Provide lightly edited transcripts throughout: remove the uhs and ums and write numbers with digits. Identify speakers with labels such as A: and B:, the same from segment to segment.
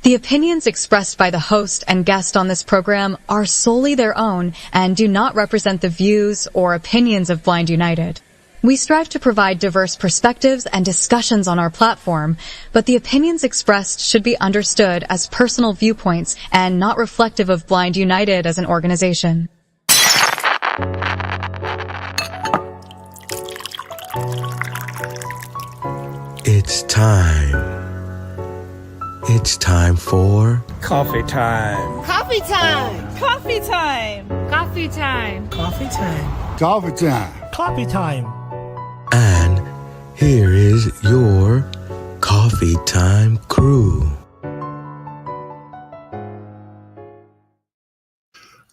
A: The opinions expressed by the host and guest on this program are solely their own and do not represent the views or opinions of Blind United. We strive to provide diverse perspectives and discussions on our platform, but the opinions expressed should be understood as personal viewpoints and not reflective of Blind United as an organization.
B: It's time. It's time for
C: coffee time.
D: Coffee time.
E: Coffee time.
D: Coffee time.
C: Coffee time.
F: Coffee time.
C: Coffee time.
B: And here is your coffee time crew.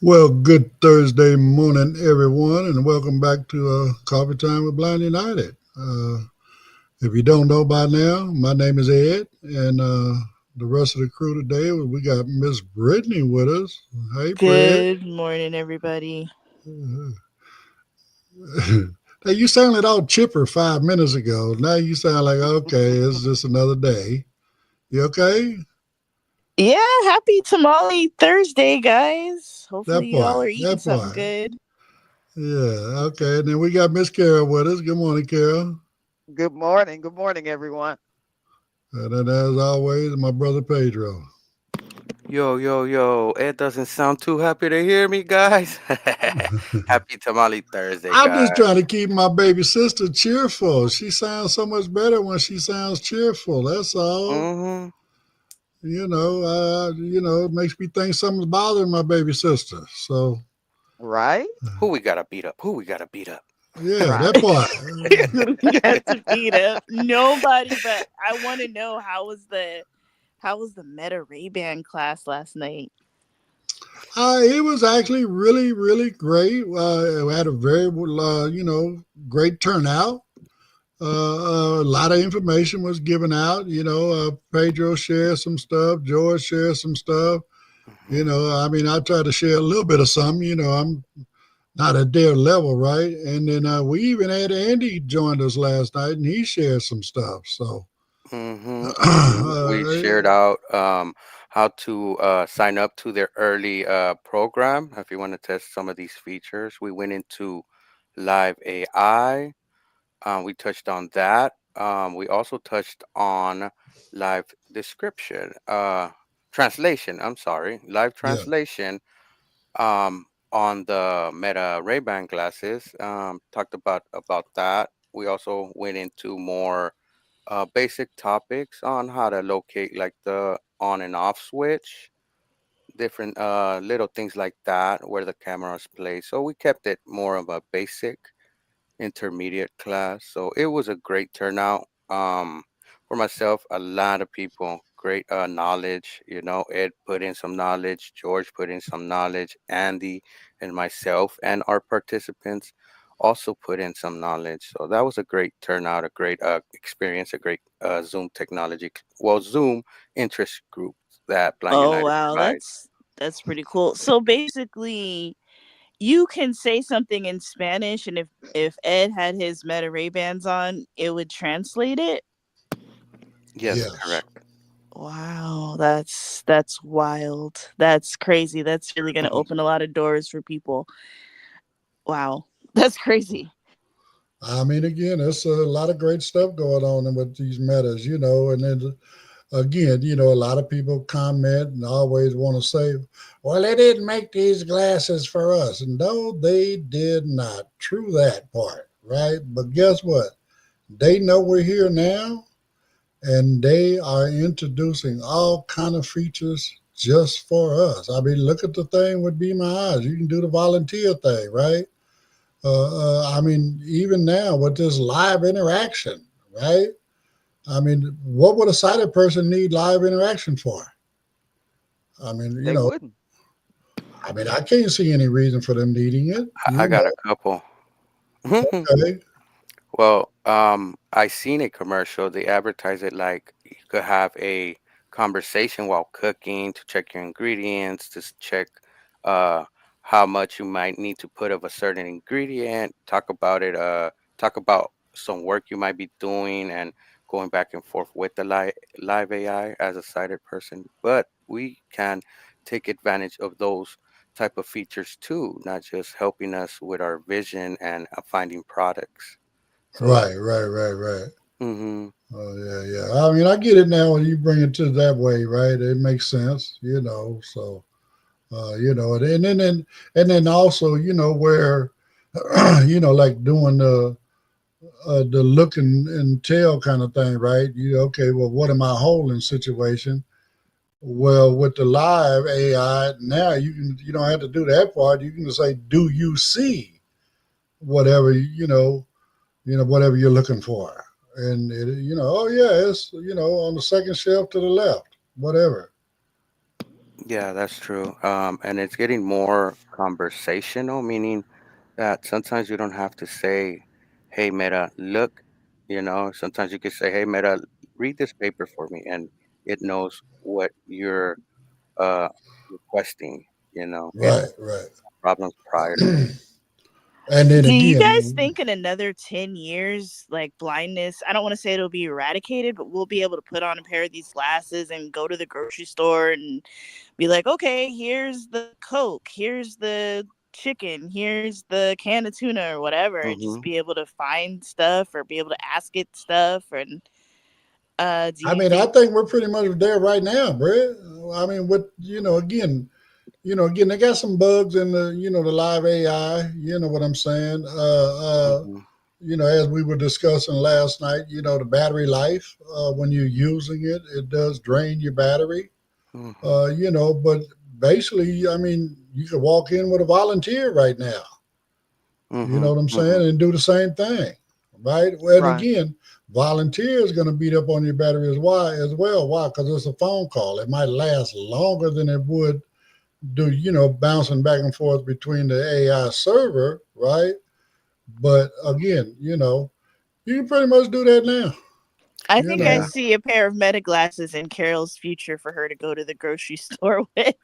F: Well, good Thursday morning, everyone, and welcome back to Coffee Time with Blind United. If you don't know by now, my name is Ed, and the rest of the crew today, we got Miss Brittany with us. Hey,
E: good morning, everybody.
F: Hey, you sounded all chipper 5 minutes ago. Now you sound like, okay, it's just another day. You okay?
E: Yeah, happy Tamale Thursday, guys. Hopefully you all are eating something good.
F: Yeah, okay. And then we got Miss Carol with us. Good morning, Carol.
G: Good morning. Good morning, everyone.
F: And then, as always, my brother Pedro.
H: Yo. Ed doesn't sound too happy to hear me, guys. Happy Tamale Thursday,
F: I'm
H: guys.
F: just trying to keep my baby sister cheerful. She sounds so much better when she sounds cheerful. That's all.
H: Mm-hmm.
F: It makes me think something's bothering my baby sister. So,
G: right?
H: Who we gotta beat up?
F: Yeah,
G: right.
F: that part.
E: You got to beat up nobody, but I want to know how was the Meta Ray-Ban class last night?
F: It was actually really, really great. We had a very, great turnout. A lot of information was given out. Pedro shared some stuff. George shared some stuff. I tried to share a little bit of something. I'm not at their level, right? And then we even had Andy joined us last night, and he shared some stuff. So
H: we shared out how to sign up to their early program. If you want to test some of these features, we went into live AI. We touched on that. We also touched on live translation. I'm sorry, live translation. On the Meta Ray-Ban glasses, talked about that. We also went into more basic topics on how to locate like the on and off switch, different little things like that, where the cameras play. So we kept it more of a basic intermediate class. So it was a great turnout. For myself, a lot of people, great knowledge. Ed put in some knowledge, George put in some knowledge, Andy and myself and our participants also put in some knowledge. So that was a great turnout, a great experience, a great Zoom Zoom interest group that Blind United provides.
E: That's pretty cool. So basically, you can say something in Spanish, and if Ed had his Meta Ray-Bans on, it would translate it?
H: Yes, correct.
E: Wow, that's wild. That's crazy. That's really going to open a lot of doors for people. Wow, that's crazy.
F: Again, there's a lot of great stuff going on with these metas, and then again, a lot of people comment and always want to say, well, they didn't make these glasses for us. And no, they did not. True that part, right? But guess what? They know we're here now, and they are introducing all kind of features just for us. Look at the thing with Be My Eyes. You can do the volunteer thing, right? Even now with this live interaction, right? What would a sighted person need live interaction for?
G: They wouldn't.
F: I can't see any reason for them needing it.
H: I got a couple.
F: Okay.
H: Well, I seen a commercial. They advertise it like you could have a conversation while cooking to check your ingredients, to check how much you might need to put of a certain ingredient, talk about it, talk about some work you might be doing, and going back and forth with the live AI as a sighted person, but we can take advantage of those type of features too, not just helping us with our vision and finding products. So,
F: Right.
H: hmm
F: Oh yeah. I mean, I get it now when you bring it to that way, right? It makes sense, So, and then also, where, like doing the look and tell kind of thing, right? Okay? Well, what am I holding situation? Well, with the live AI now, you don't have to do that part. You can just say, "Do you see whatever whatever you're looking for?" And oh yeah, it's on the second shelf to the left, whatever.
H: yeah, that's true. And it's getting more conversational, meaning that sometimes you don't have to say, "Hey, Meta, look." Sometimes you could say, "Hey, Meta, read this paper for me," and it knows what you're uh, requesting. It
F: Right.
H: problems prior.
F: And then
E: Do you guys
F: again,
E: think in another 10 years, like blindness, I don't want to say it'll be eradicated, but we'll be able to put on a pair of these glasses and go to the grocery store and be like, okay, here's the Coke, here's the chicken, here's the can of tuna or whatever, and just
H: Hmm.
E: be able to find stuff or be able to ask it stuff. And do
F: I
E: you
F: mean, I
E: think
F: think we're pretty much there right now, Brett. I mean, with again, they got some bugs in the live AI. You know what I'm saying?
H: Hmm.
F: As we were discussing last night, the battery life, when you're using it, it does drain your battery.
H: Hmm.
F: But basically, I mean, you could walk in with a volunteer right now. You
H: Hmm.
F: know what I'm
H: Hmm.
F: saying? And do the same thing, right? Well, and
G: Right.
F: again, volunteer is going to beat up on your battery as well. Why? Because it's a phone call. It might last longer than it would do, bouncing back and forth between the AI server, right? But again, you can pretty much do that now.
E: I
F: You
E: think I
F: know,
H: Yeah.
E: see a pair of Meta glasses in Carol's future for her to go to the grocery store with.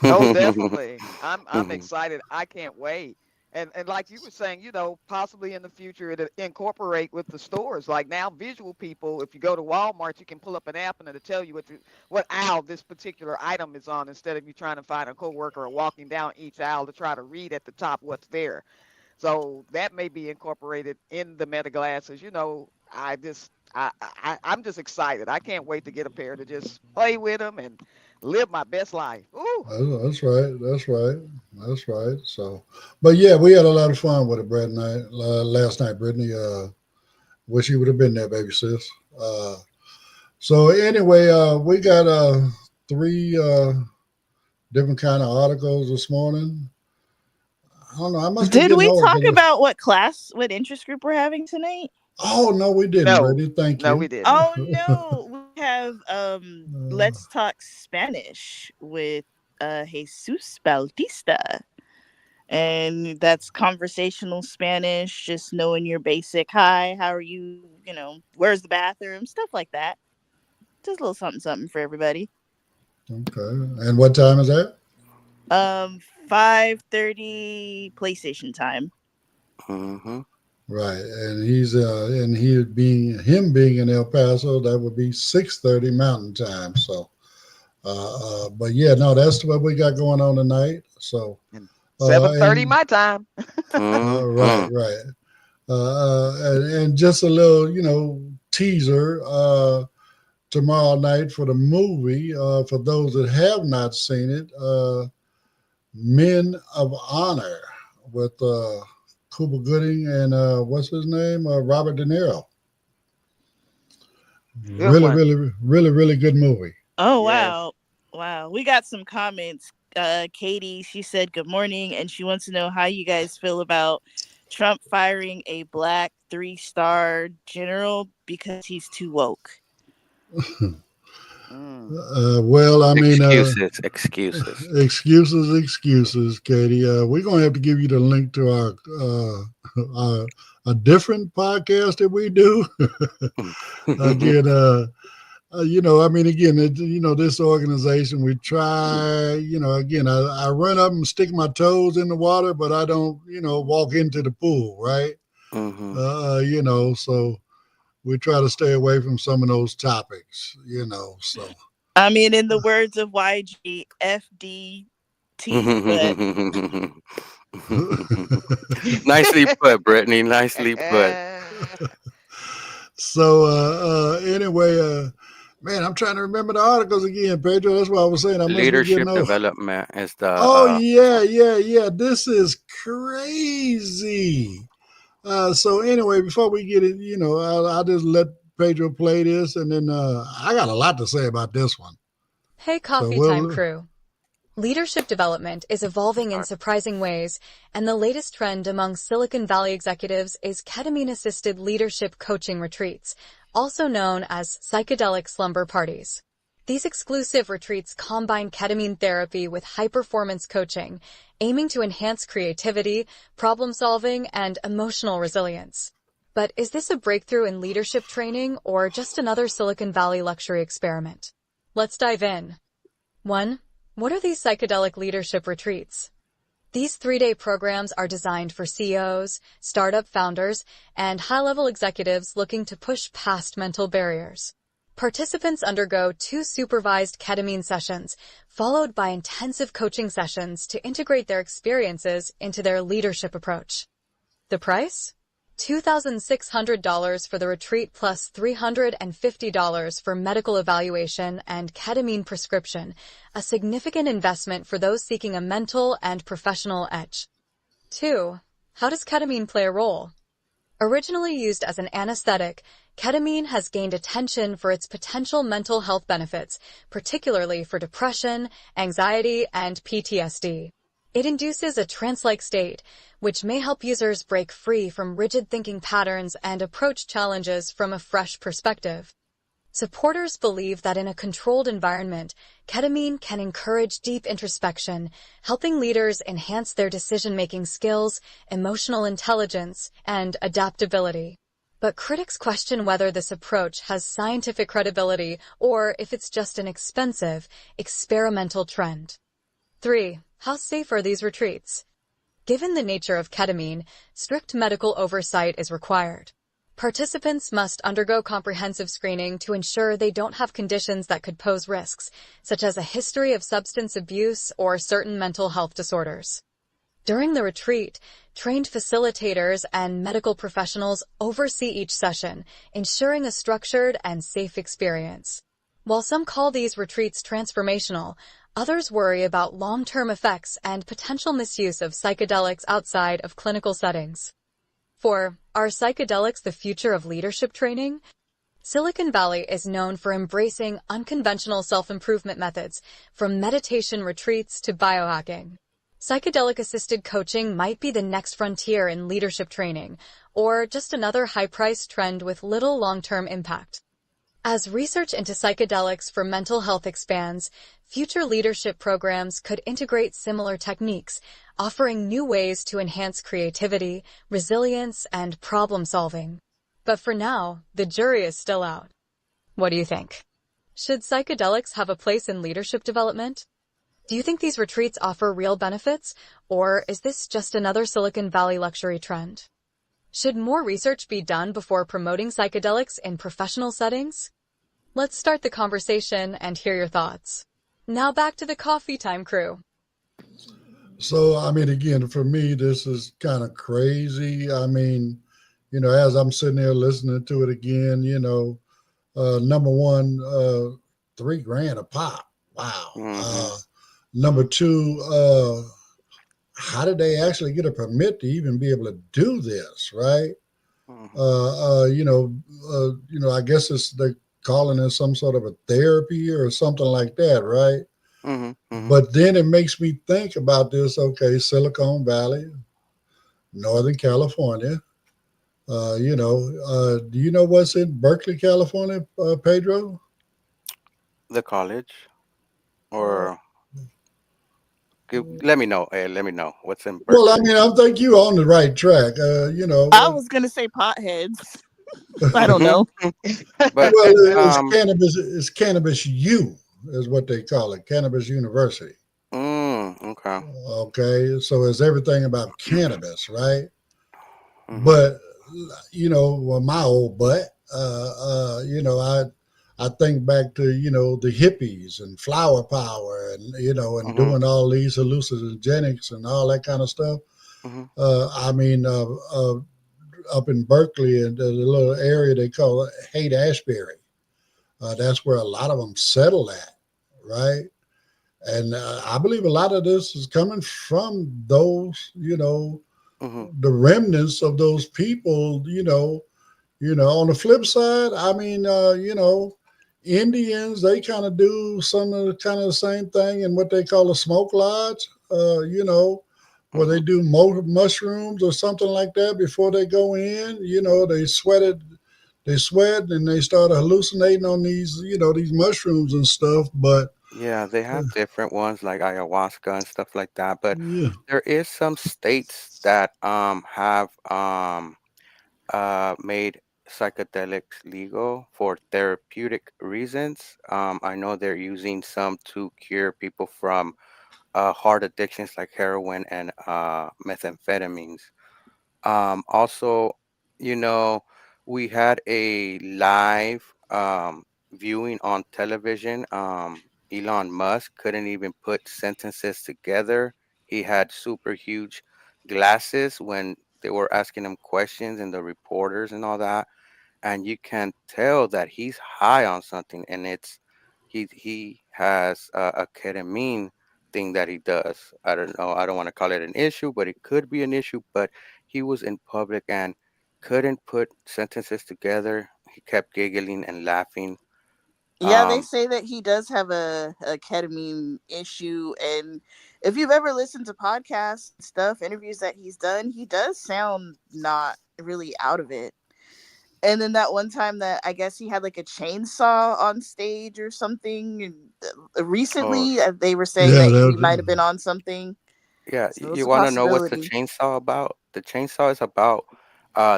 G: Oh, definitely. I'm
H: Hmm.
G: excited. I can't wait. And like you were saying, possibly in the future it'll incorporate with the stores. Like now, visual people, if you go to Walmart, you can pull up an app and it'll tell you what aisle this particular item is on instead of you trying to find a coworker or walking down each aisle to try to read at the top what's there. So that may be incorporated in the meta glasses. I'm just excited. I can't wait to get a pair to just play with them and live my best life. Ooh.
F: that's right. That's right. So, but yeah, we had a lot of fun with it, Brett and I last night. Brittany, wish you would have been there, baby sis. So anyway, we got three different kind of articles this morning. I don't know. I must be
E: Did
F: getting
E: we
F: old
E: talk
F: because
E: about what interest group we're having tonight?
F: oh no, we didn't,
G: No,
F: Brittany. Thank
G: no, we
F: you.
G: didn't.
E: Oh no, we have Let's Talk Spanish with Jesus Bautista. And that's conversational Spanish, just knowing your basic hi, how are you, where's the bathroom, stuff like that. Just a little something something for everybody.
F: Okay. And what time is that?
E: Um 5:30 PlayStation time.
H: Hmm.
F: Right, and he being in El Paso, that would be 6:30 Mountain Time. So, but yeah, no, that's what we got going on tonight. So,
G: And 7:30
F: and
G: my time.
F: right, right, and just a little, teaser tomorrow night for the movie. For those that have not seen it, Men of Honor with Cuba Gooding and what's his name, Robert De Niro.
G: Good
F: Really,
G: one.
F: really, really, really good movie.
E: Oh
G: Yes.
E: wow. Wow. We got some comments. Katie, she said good morning and she wants to know how you guys feel about Trump firing a black 3-star general because he's too woke.
G: Mm.
F: Well, I mean,
H: Excuses, excuses.
F: excuses, Katie. We're gonna have to give you the link to a different podcast that we do. Again, I mean, again, this organization, we try, again, I run up and stick my toes in the water, but I don't, walk into the pool, right?
H: Hmm.
F: So we try to stay away from some of those topics, you know. So
E: I mean, in the words of YG, FDT, but
H: Nicely put, Brittany. Nicely put.
F: so anyway, man, I'm trying to remember the articles again, Pedro. That's what I was saying. I must be getting
H: Leadership
F: old.
H: development is the.
F: Oh yeah. This is crazy. So anyway, before we get it, you know, I'll just let Pedro play this, and then I got a lot to say about this one.
A: Hey, Coffee Time crew. Leadership development is evolving in surprising ways, and the latest trend among Silicon Valley executives is ketamine-assisted leadership coaching retreats, also known as psychedelic slumber parties. These exclusive retreats combine ketamine therapy with high-performance coaching, aiming to enhance creativity, problem-solving, and emotional resilience. But is this a breakthrough in leadership training or just another Silicon Valley luxury experiment? Let's dive in. 1. What are these psychedelic leadership retreats? These 3-day programs are designed for CEOs, startup founders, and high-level executives looking to push past mental barriers. Participants undergo 2 supervised ketamine sessions, followed by intensive coaching sessions to integrate their experiences into their leadership approach. The price? $2,600 for the retreat plus $350 for medical evaluation and ketamine prescription, a significant investment for those seeking a mental and professional edge. 2. How does ketamine play a role? Originally used as an anesthetic, ketamine has gained attention for its potential mental health benefits, particularly for depression, anxiety, and PTSD. It induces a trance-like state, which may help users break free from rigid thinking patterns and approach challenges from a fresh perspective. Supporters believe that in a controlled environment, ketamine can encourage deep introspection, helping leaders enhance their decision-making skills, emotional intelligence, and adaptability. But critics question whether this approach has scientific credibility or if it's just an expensive, experimental trend. 3. How safe are these retreats? Given the nature of ketamine, strict medical oversight is required. Participants must undergo comprehensive screening to ensure they don't have conditions that could pose risks, such as a history of substance abuse or certain mental health disorders. During the retreat, trained facilitators and medical professionals oversee each session, ensuring a structured and safe experience. While some call these retreats transformational, others worry about long-term effects and potential misuse of psychedelics outside of clinical settings. 4. Are psychedelics the future of leadership training? Silicon Valley is known for embracing unconventional self-improvement methods, from meditation retreats to biohacking. Psychedelic-assisted coaching might be the next frontier in leadership training, or just another high-priced trend with little long-term impact. As research into psychedelics for mental health expands, future leadership programs could integrate similar techniques, offering new ways to enhance creativity, resilience, and problem-solving. But for now, the jury is still out. What do you think? Should psychedelics have a place in leadership development? Do you think these retreats offer real benefits, or is this just another Silicon Valley luxury trend? Should more research be done before promoting psychedelics in professional settings? Let's start the conversation and hear your thoughts. Now back to the Coffee Time crew.
F: So, I mean, again, for me, this is kind of crazy. I mean, you know, as I'm sitting there listening to it again, you know, number one, $3,000 a pop. Wow.
H: Mm-hmm.
F: Number two, how did they actually get a permit to even be able to do this, right?
H: Mm-hmm.
F: You know, I guess they're calling it some sort of a therapy or something like that, right?
H: Mm-hmm. Mm-hmm.
F: But then it makes me think about this. Okay, Silicon Valley, Northern California. Do you know what's in Berkeley, California, Pedro?
H: The college, or let me know. Let me know what's in Berkeley.
F: Well, I mean, I think you're on the right track.
E: I was gonna say potheads. I don't know.
H: But
F: well, it's cannabis. It's Cannabis U is what they call it. Cannabis University.
H: Okay.
F: Okay, so it's everything about cannabis, right?
H: Mm-hmm.
F: But you know, well, my old butt, I think back to the hippies and flower power and and
H: Mm-hmm.
F: doing all these hallucinogenics and all that kind of stuff.
H: Mm-hmm.
F: I mean, up in Berkeley, in the little area they call Haight Ashbury, that's where a lot of them settle at, right? And I believe a lot of this is coming from those,
H: Mm-hmm.
F: the remnants of those people, on the flip side, I mean, Indians, they kind of do some of the kind of the same thing in what they call a smoke lodge, where
H: Mm-hmm.
F: they do mushrooms or something like that before they go in. They sweat and they start hallucinating on these mushrooms and stuff. But
H: Yeah, they have different ones like ayahuasca and stuff like that, but
F: yeah,
H: there is some states that have made psychedelics legal for therapeutic reasons. I know they're using some to cure people from heart addictions like heroin and methamphetamines. Also, you know, we had a live viewing on television. Elon Musk couldn't even put sentences together. He had super huge glasses when they were asking him questions and the reporters and all that, and you can tell that he's high on something, and he has a ketamine thing that he does. I don't know. I don't want to call it an issue, but it could be an issue. But he was in public and couldn't put sentences together. He kept giggling and laughing.
E: Yeah, they
H: Um,
E: say that he does have a ketamine issue. And if you've ever listened to podcasts and stuff, interviews that he's done, he does sound not really out of it. And then that one time that I guess he had like a chainsaw on stage or something, and
H: oh
E: recently they were saying
F: yeah,
E: that he might have been on something.
H: yeah,
E: So it's
H: you
E: a
H: want to know what's the
E: possibility.
H: chainsaw about? The chainsaw is about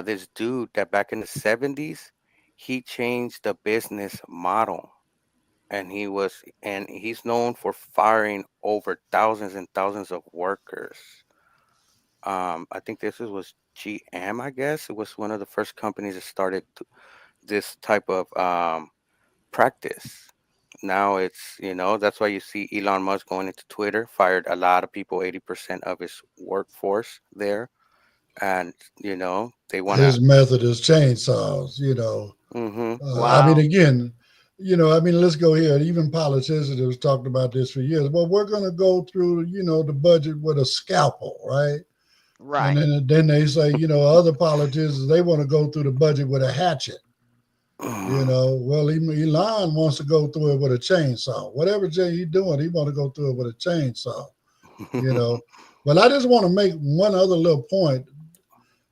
H: this dude that back in the 70s he changed the business model, and he's known for firing over thousands and thousands of workers. I think was GM, I guess. It was one of the first companies that started this type of practice. Now that's why you see Elon Musk going into Twitter, fired a lot of people, 80% of his workforce there. And, they want to,
F: his method is chainsaws.
H: mm-hmm,
F: I mean,
E: Wow.
F: again, let's go here. Even politicians have talked about this for years. Well, we're going to go through, the budget with a scalpel, right? And
G: Right.
F: then they say, other politicians they want to go through the budget with a hatchet. Well, Elon wants to go through it with a chainsaw. Whatever he's doing, he want to go through it with a chainsaw. You know. But I just want to make one other little point.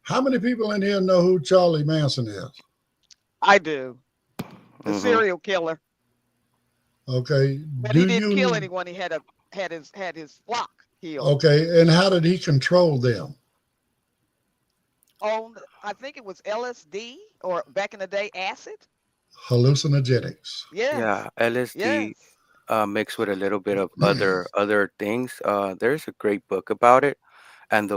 F: How many people in here know who Charlie Manson is?
G: I do. The
H: mm-hmm.
G: serial killer.
F: Okay.
G: But he
F: Do
G: didn't kill
F: you
G: anyone. He had his flock killed.
F: Okay, and how did he control them?
G: On I think it was LSD or back in the day acid.
F: Hallucinogenics.
H: Yeah,
G: Yes.
H: LSD
G: Yes.
H: mixed with a little bit of other things. There's a great book about it, and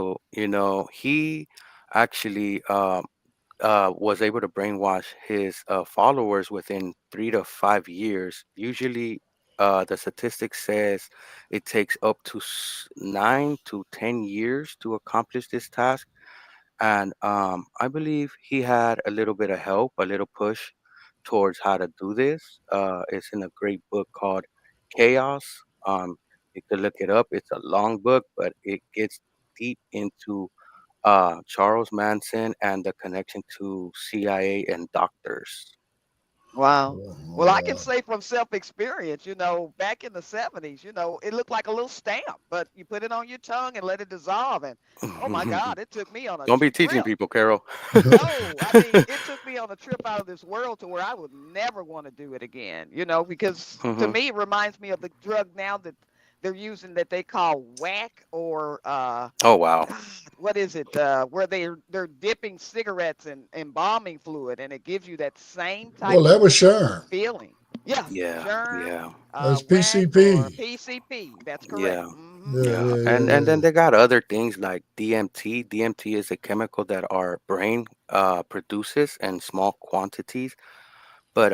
H: he actually was able to brainwash his followers within 3 to 5 years. Usually, the statistic says it takes up to 9 to 10 years to accomplish this task. And I believe he had a little bit of help, a little push towards how to do this. It's in a great book called Chaos. You could look it up. It's a long book, but it gets deep into Charles Manson and the connection to CIA and doctors.
G: Wow. Well, I can
F: Uh,
G: say from self experience, back in the 70s, it looked like a little stamp, but you put it on your tongue and let it dissolve. And oh my God, it took me on a
H: Don't be teaching
G: trip.
H: people, Carol.
G: No, I mean, it took me on a trip out of this world to where I would never want to do it again, because to
H: Hmm.
G: me, it reminds me of the drug now that they're using that they call whack or
H: Oh wow.
G: God, what is it? Where they're dipping cigarettes in embalming fluid, and it gives you that same
F: well,
G: type
F: that
G: of
F: was Sherm.
G: feeling. Yeah,
H: Yeah,
G: germ,
H: yeah,
F: That's
G: wax, or
F: PCP.
G: PCP. That's correct.
H: yeah,
F: Yeah,
H: yeah.
F: yeah,
H: And
F: yeah,
H: then they got other things like DMT. DMT is a chemical that our brain produces in small quantities. But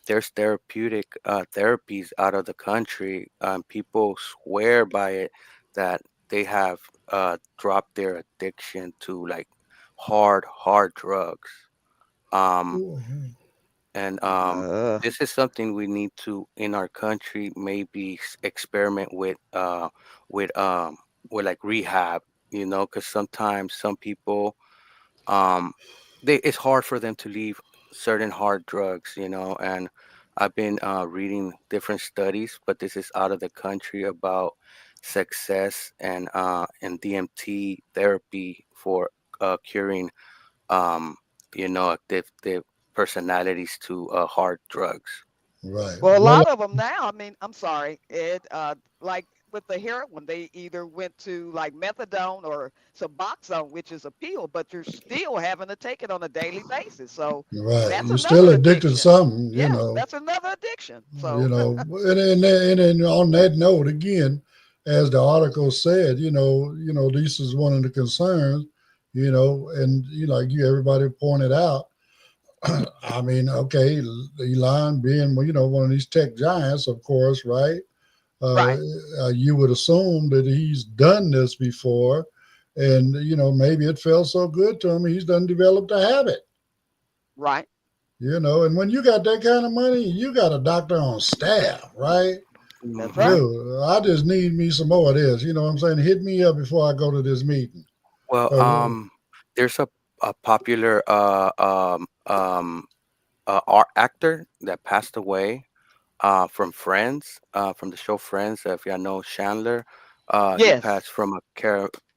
H: there's therapeutic therapies out of the country. People swear by it that they have dropped their addiction to like hard drugs. Um,
F: yeah.
H: and
G: Uh,
H: this is something we need to in our country maybe experiment with with like rehab. You know, because sometimes some people um it's hard for them to leave certain hard drugs, you know. And I've been reading different studies, but this is out of the country about success and DMT therapy for curing um addictive personalities to hard drugs.
F: Right.
G: well, a
F: Well,
G: lot of them now. I mean, I'm sorry, Ed. Like with the heroin, they either went to like methadone or Suboxone, which is a pill, but you're still having to take it on a daily basis. So
F: right.
G: that's
F: You're still
G: another
F: addicted to
G: addiction.
F: something, you
G: Yeah,
F: know.
G: that's another addiction.
F: You
G: So
F: know, and on that note, again, as the article said, this is one of the concerns, and like everybody pointed out. I mean, okay, Elon being one of these tech giants, of course, right? Uh,
G: right,
F: you would assume that he's done this before, and maybe it felt so good to him, he's done developed a habit.
G: right.
F: And when you got that kind of money, you got a doctor on staff, right?
G: That's right.
H: Hmm.
F: Dude, I just need me some more of this. You know what I'm saying? Hit me up before I go to this meeting.
H: Well,
F: Uh,
H: there's a popular art actor that passed away from Friends, from the show Friends. If y'all know Chandler, he
G: Yes,
H: passed from a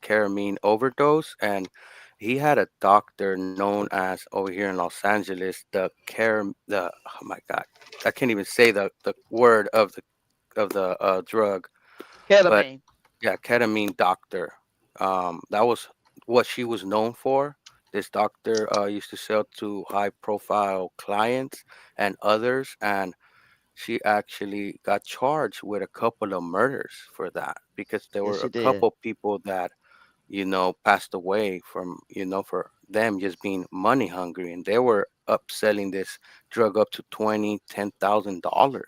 H: ketamine overdose, and he had a doctor known as over here in Los Angeles the oh my God, I can't even say the word of the drug, but
G: ketamine.
H: yeah, ketamine doctor. That was what she was known for. This doctor used to sell to high profile clients and others, and she actually got charged with a couple of murders for that because there
G: Yes,
H: were
G: she
H: a
G: did.
H: couple people that passed away from for them just being money hungry, and they were up selling this drug up to $10,000.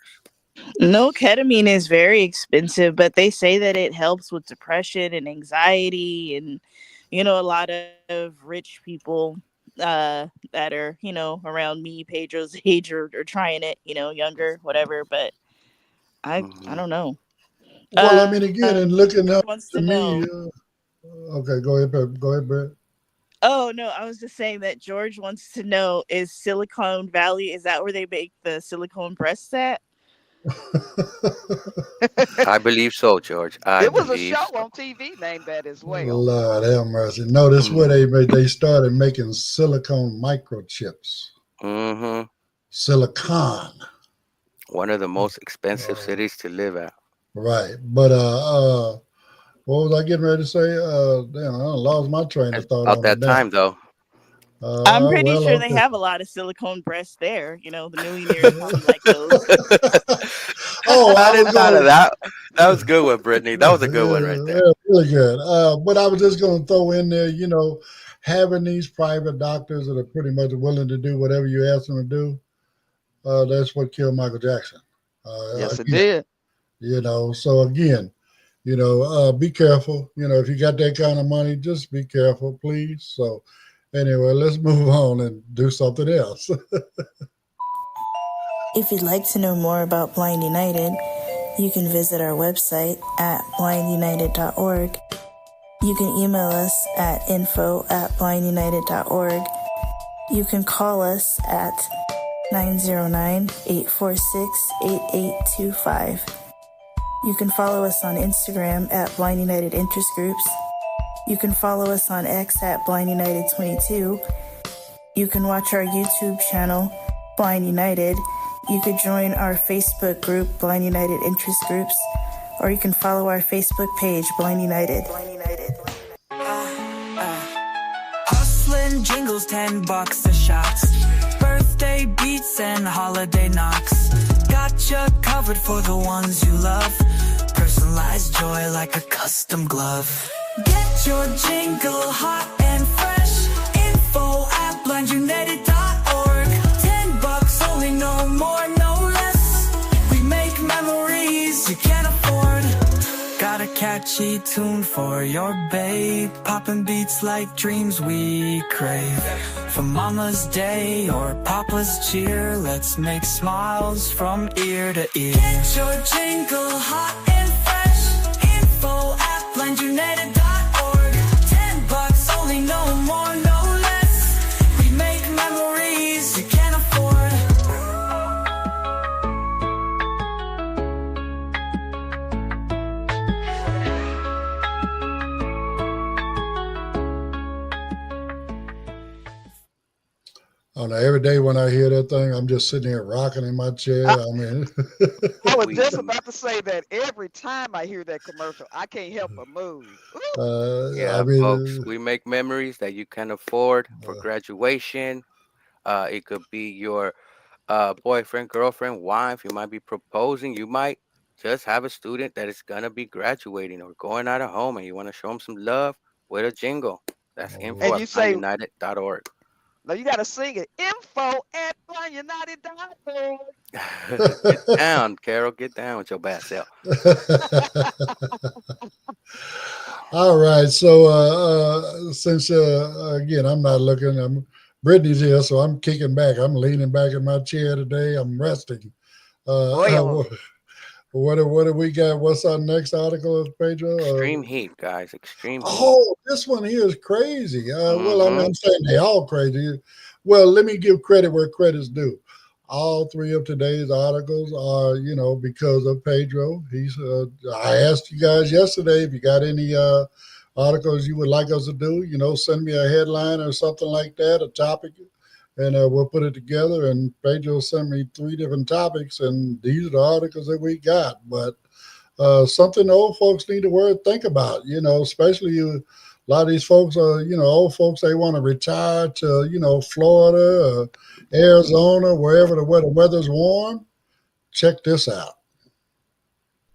E: No, ketamine is very expensive, but they say that it helps with depression and anxiety, and a lot of rich people that are around me, Pedro's age, are trying it. Younger, whatever. But I
H: Hmm.
E: don't know.
F: well, I mean, again, and looking
E: George
F: up
E: wants
F: to
E: to
F: me,
E: know.
F: okay, go ahead, Go ahead, Brett.
E: Oh no, I was just saying that George wants to know: is Silicon Valley, is that where they make the silicone breasts at?
H: I believe so, George. I
G: It was a
H: believe
G: show
H: so.
G: on TV named that as well.
F: Lord have mercy. No, this is where
H: Mm-hmm.
F: they started making silicone microchips.
H: Mm-hmm.
F: Silicon.
H: One of the most expensive
F: Uh,
H: cities to live at.
F: right. But what was I getting ready to say? Damn, I lost my train of
H: It's
F: thought
H: about
F: on it
H: that
F: now.
H: time, though.
E: I'm pretty
F: Well,
E: sure they
F: okay.
E: have a lot of silicone breasts there. The millionaires probably like those.
F: Oh,
H: I
F: I was
H: didn't thought of
F: going
H: that. That was a good one, Brittany. That was a good one right
F: yeah,
H: there.
F: really good. But I was just going to throw in there, having these private doctors that are pretty much willing to do whatever you ask them to do. That's what killed Michael Jackson.
G: Yes, it
F: Again,
G: did.
F: so again, be careful. If you got that kind of money, just be careful, please. So anyway, let's move on and do something else.
I: If you'd like to know more about Blind United, you can visit our website at blindunited.org. You can email us at info@blindunited.org. You can call us at 909-846-8825. You can follow us on Instagram at Blind United Interest Groups. You can follow us on X at Blind United 22. You can watch our YouTube channel, Blind United. You could join our Facebook group, Blind United Interest Groups, or you can follow our Facebook page, Blind United.
J: Hustling jingles, $10 a shot. Birthday beats and holiday knocks. got you covered for the ones you love. Personalized joy like a custom glove. Get your jingle hot and fresh. Info at blindunited.org. $10 only, no more, no less. We make memories you can't afford. Got a catchy tune for your babe. Poppin' beats like dreams we crave. For Mama's Day or Papa's cheer, let's make smiles from ear to ear. Get your jingle hot and fresh. Info at blindunited.org. $10 only, no more, no less. We make memories you can't afford.
F: Oh, no, every day when I hear that thing, I'm just sitting here rocking in my chair. I mean,
G: I was just about to say that every time I hear that commercial, I can't help but move.
H: Yeah,
F: I mean,
H: folks, we make memories that you can afford for graduation. It could be your boyfriend, girlfriend, wife. You might be proposing. You might just have a student that is going to be graduating or going out of home, and you want to show them some love with a jingle. That's info
G: And
H: at
G: you say,
H: blindunited.org.
G: no, you got to sing it. Info at blindunited.org.
H: Get down, Carol. Get down with your bad self.
F: all right. So since again, I'm not looking. Brittany's here, so I'm kicking back. I'm leaning back in my chair today. I'm resting. What do we got? What's our next article, Pedro?
H: Extreme heat, guys. Extreme heat.
F: Oh, this one here is crazy. Well,
H: Mm-hmm.
F: I'm saying they all crazy. Well, let me give credit where credit's due. All three of today's articles are, because of Pedro. I asked you guys yesterday if you got any articles you would like us to do. Send me a headline or something like that, a topic, and we'll put it together. And Pedro sent me 3 different topics, and these are the articles that we got. But something old folks need to think about, especially a lot of these folks are, old folks, they want to retire to, Florida, Arizona, where the weather's warm. Check this out.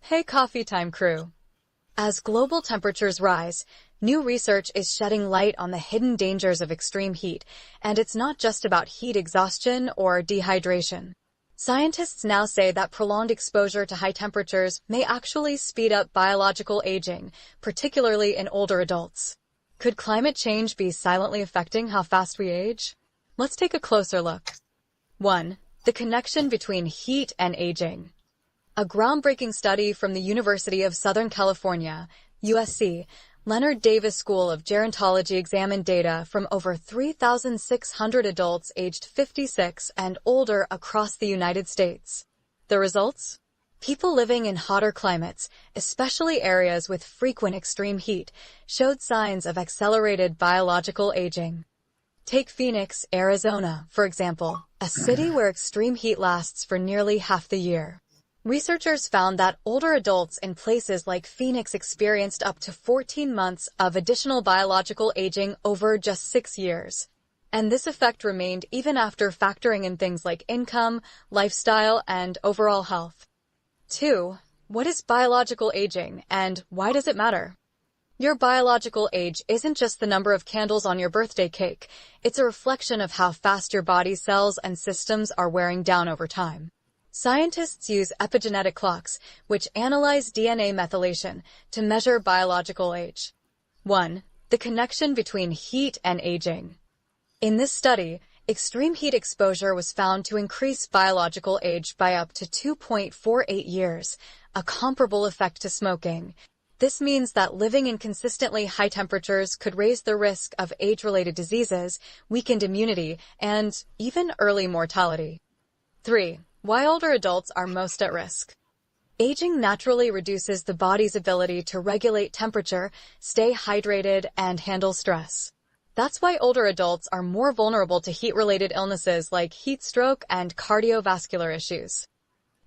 A: Hey, Coffee Time crew. As global temperatures rise, new research is shedding light on the hidden dangers of extreme heat, and it's not just about heat exhaustion or dehydration. Scientists now say that prolonged exposure to high temperatures may actually speed up biological aging, particularly in older adults. Could climate change be silently affecting how fast we age? Let's take a closer look. 1. The connection between heat and aging. A groundbreaking study from the University of Southern California, USC, Leonard Davis School of Gerontology examined data from over 3,600 adults aged 56 and older across the United States. The results? People living in hotter climates, especially areas with frequent extreme heat, showed signs of accelerated biological aging. Take Phoenix, Arizona, for example, a city where extreme heat lasts for nearly half the year. Researchers found that older adults in places like Phoenix experienced up to 14 months of additional biological aging over just 6 years. And this effect remained even after factoring in things like income, lifestyle, and overall health. 2. What is biological aging, and why does it matter? Your biological age isn't just the number of candles on your birthday cake. It's a reflection of how fast your body's cells and systems are wearing down over time. Scientists use epigenetic clocks, which analyze DNA methylation, to measure biological age. 1. The connection between heat and aging. In this study, extreme heat exposure was found to increase biological age by up to 2.48 years, a comparable effect to smoking. This means that living in consistently high temperatures could raise the risk of age-related diseases, weakened immunity, and even early mortality. 3. Why older adults are most at risk. Aging naturally reduces the body's ability to regulate temperature, stay hydrated, and handle stress. That's why older adults are more vulnerable to heat-related illnesses like heat stroke and cardiovascular issues.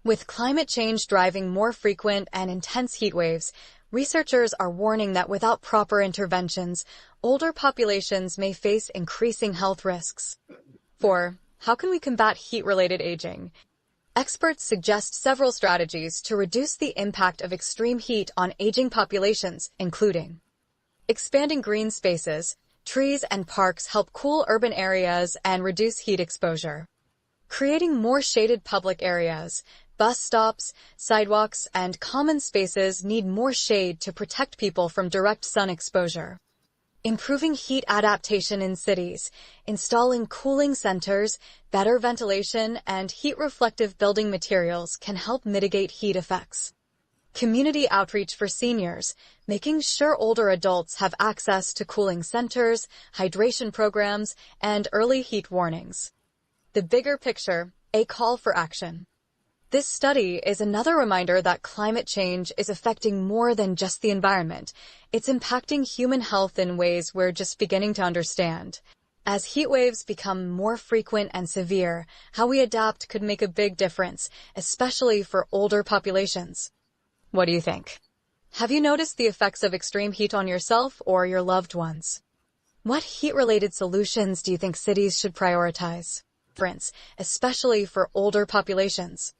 A: With climate change driving more frequent and intense heat waves, researchers are warning that without proper interventions, older populations may face increasing health risks. 4. How can we combat heat-related aging? experts suggest several strategies to reduce the impact of extreme heat on aging populations, including expanding green spaces. Trees and parks help cool urban areas and reduce heat exposure. Creating more shaded public areas. Bus stops, sidewalks, and common spaces need more shade to protect people from direct sun exposure. Improving heat adaptation in cities. Installing cooling centers, better ventilation, and heat-reflective building materials can help mitigate heat effects. Community outreach for seniors, making sure older adults have access to cooling centers, hydration programs, and early heat warnings. The bigger picture, a call for action. This study is another reminder that climate change is affecting more than just the environment. It's impacting human health in ways we're just beginning to understand. As heat waves become more frequent and severe, how we adapt could make a big difference, especially for older populations. What do you think? Have you noticed the effects of extreme heat on yourself or your loved ones? What heat-related solutions do you think cities should prioritize? Especially for older populations.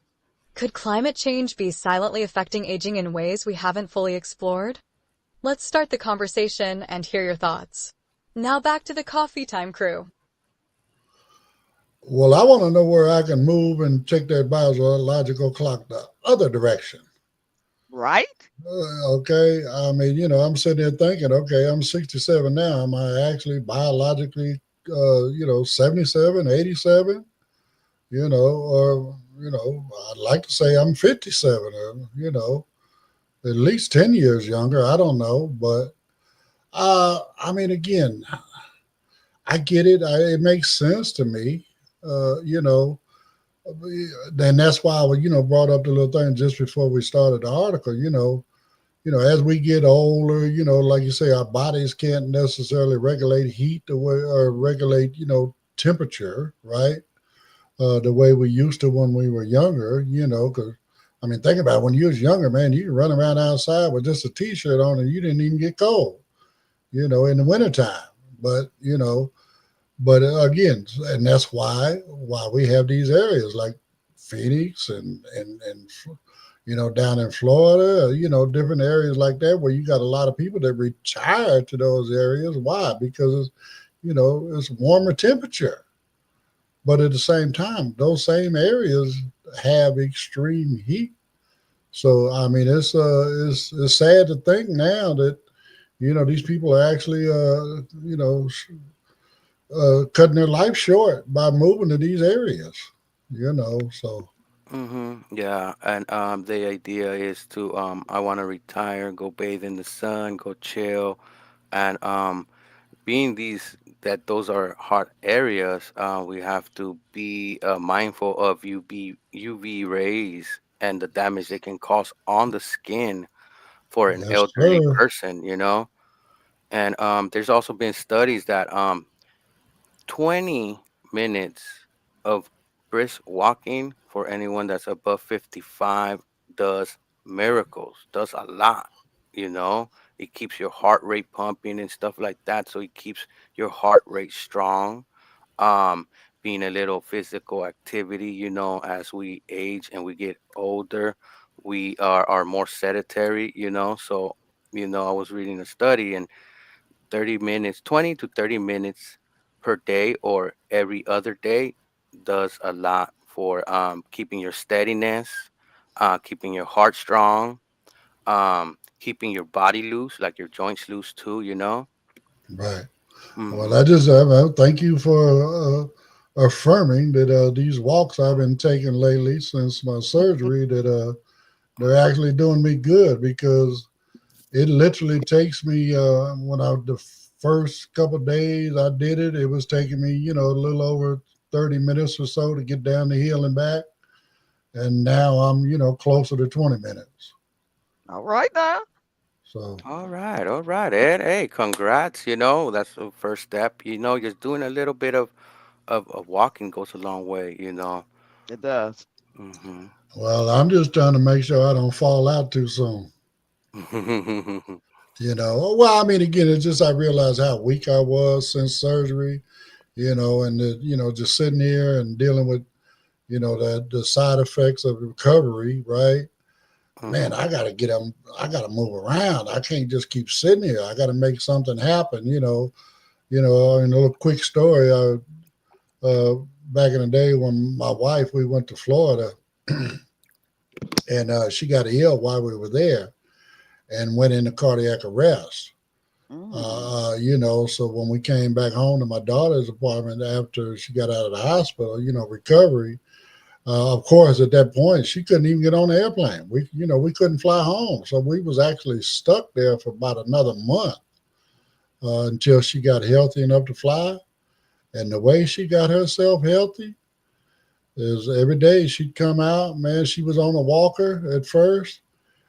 A: Could climate change be silently affecting aging in ways we haven't fully explored? Let's start the conversation and hear your thoughts. Now back to the coffee time crew.
F: Well, I want to know where I can move and take that biological clock the other direction.
G: Right?
F: Okay. I mean, I'm sitting there thinking, okay, I'm 67 now. Am I actually biologically, 77, 87? Or, I'd like to say I'm 57, at least 10 years younger. I don't know. But, I mean, again, I get it. It makes sense to me, and that's why I, brought up the little thing just before we started the article, as we get older, like you say, our bodies can't necessarily regulate heat the way or regulate, temperature, right? The way we used to when we were younger, because I mean, think about it, when you was younger, man, you could run around outside with just a t-shirt on and you didn't even get cold, in the wintertime. But again, and that's why we have these areas like Phoenix and down in Florida, different areas like that where you got a lot of people that retire to those areas. Why? Because it's warmer temperature. But at the same time, those same areas have extreme heat. So I mean, it's sad to think now that these people are actually cutting their life short by moving to these areas, so.
H: Yeah, and the idea is to I want to retire, go bathe in the sun, go chill, and being those are hot areas, we have to be mindful of UV rays and the damage they can cause on the skin for an
F: Yes,
H: elderly
F: sir.
H: person. And there's also been studies that 20 minutes of brisk walking for anyone that's above 55 does miracles, does a lot, you know. It keeps your heart rate pumping and stuff like that. So it keeps your heart rate strong. Um, Being a little physical activity, as we age and we get older, we are more sedentary. So, I was reading a study and 30 minutes, 20 to 30 minutes per day or every other day does a lot for keeping your steadiness, keeping your heart strong, keeping your body loose, like your joints loose too.
F: Right. Well,
H: Hmm.
F: I thank you for affirming that these walks I've been taking lately since my surgery that they're actually doing me good because it literally takes me the first couple of days I did it, it was taking me a little over 30 minutes or so to get down the hill and back, and now I'm closer to 20 minutes.
G: All right now.
F: So
H: All right, Ed. Hey, congrats. That's the first step. Just doing a little bit of walking goes a long way.
G: It does.
H: Hmm.
F: well, I'm just trying to make sure I don't fall out too soon. Well, I mean, again, it's just I realized how weak I was since surgery, and just sitting here and dealing with that the side effects of recovery, right? Man,
H: Mm-hmm.
F: I gotta get them. I gotta move around. I can't just keep sitting here. I gotta make something happen. And a little quick story. Back in the day when my wife, we went to Florida, and she got ill while we were there, and went into cardiac arrest. So when we came back home to my daughter's apartment after she got out of the hospital, recovery. Of course, at that point, she couldn't even get on the airplane. We couldn't fly home, so we was actually stuck there for about another month until she got healthy enough to fly. And the way she got herself healthy is every day she'd come out. Man, she was on a walker at first,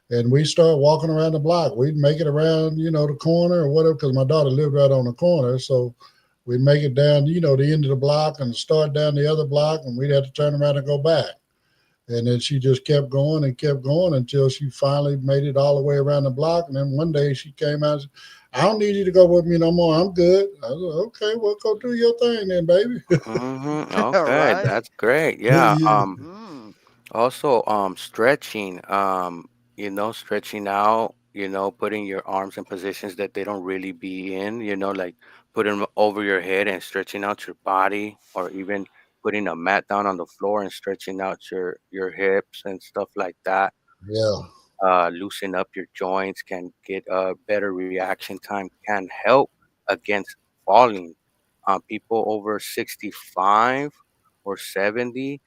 F: and we start walking around the block. We'd make it around, the corner or whatever, because my daughter lived right on the corner, so. We'd make it down, the end of the block and start down the other block, and we'd have to turn around and go back. And then she just kept going until she finally made it all the way around the block. And then one day she came out and said, I don't need you to go with me no more. I'm good. I said, okay, well, go do your thing then, baby.
H: Mm-hmm. Okay,
G: Right.
H: that's great. Yeah.
G: Mm.
H: Also, stretching. Stretching out. Putting your arms in positions that they don't really be in. Like putting them over your head and stretching out your body, or even putting a mat down on the floor and stretching out your hips and stuff like that.
F: Yeah,
H: Loosen up your joints, can get a better reaction time, can help against falling. People over 65 or 70,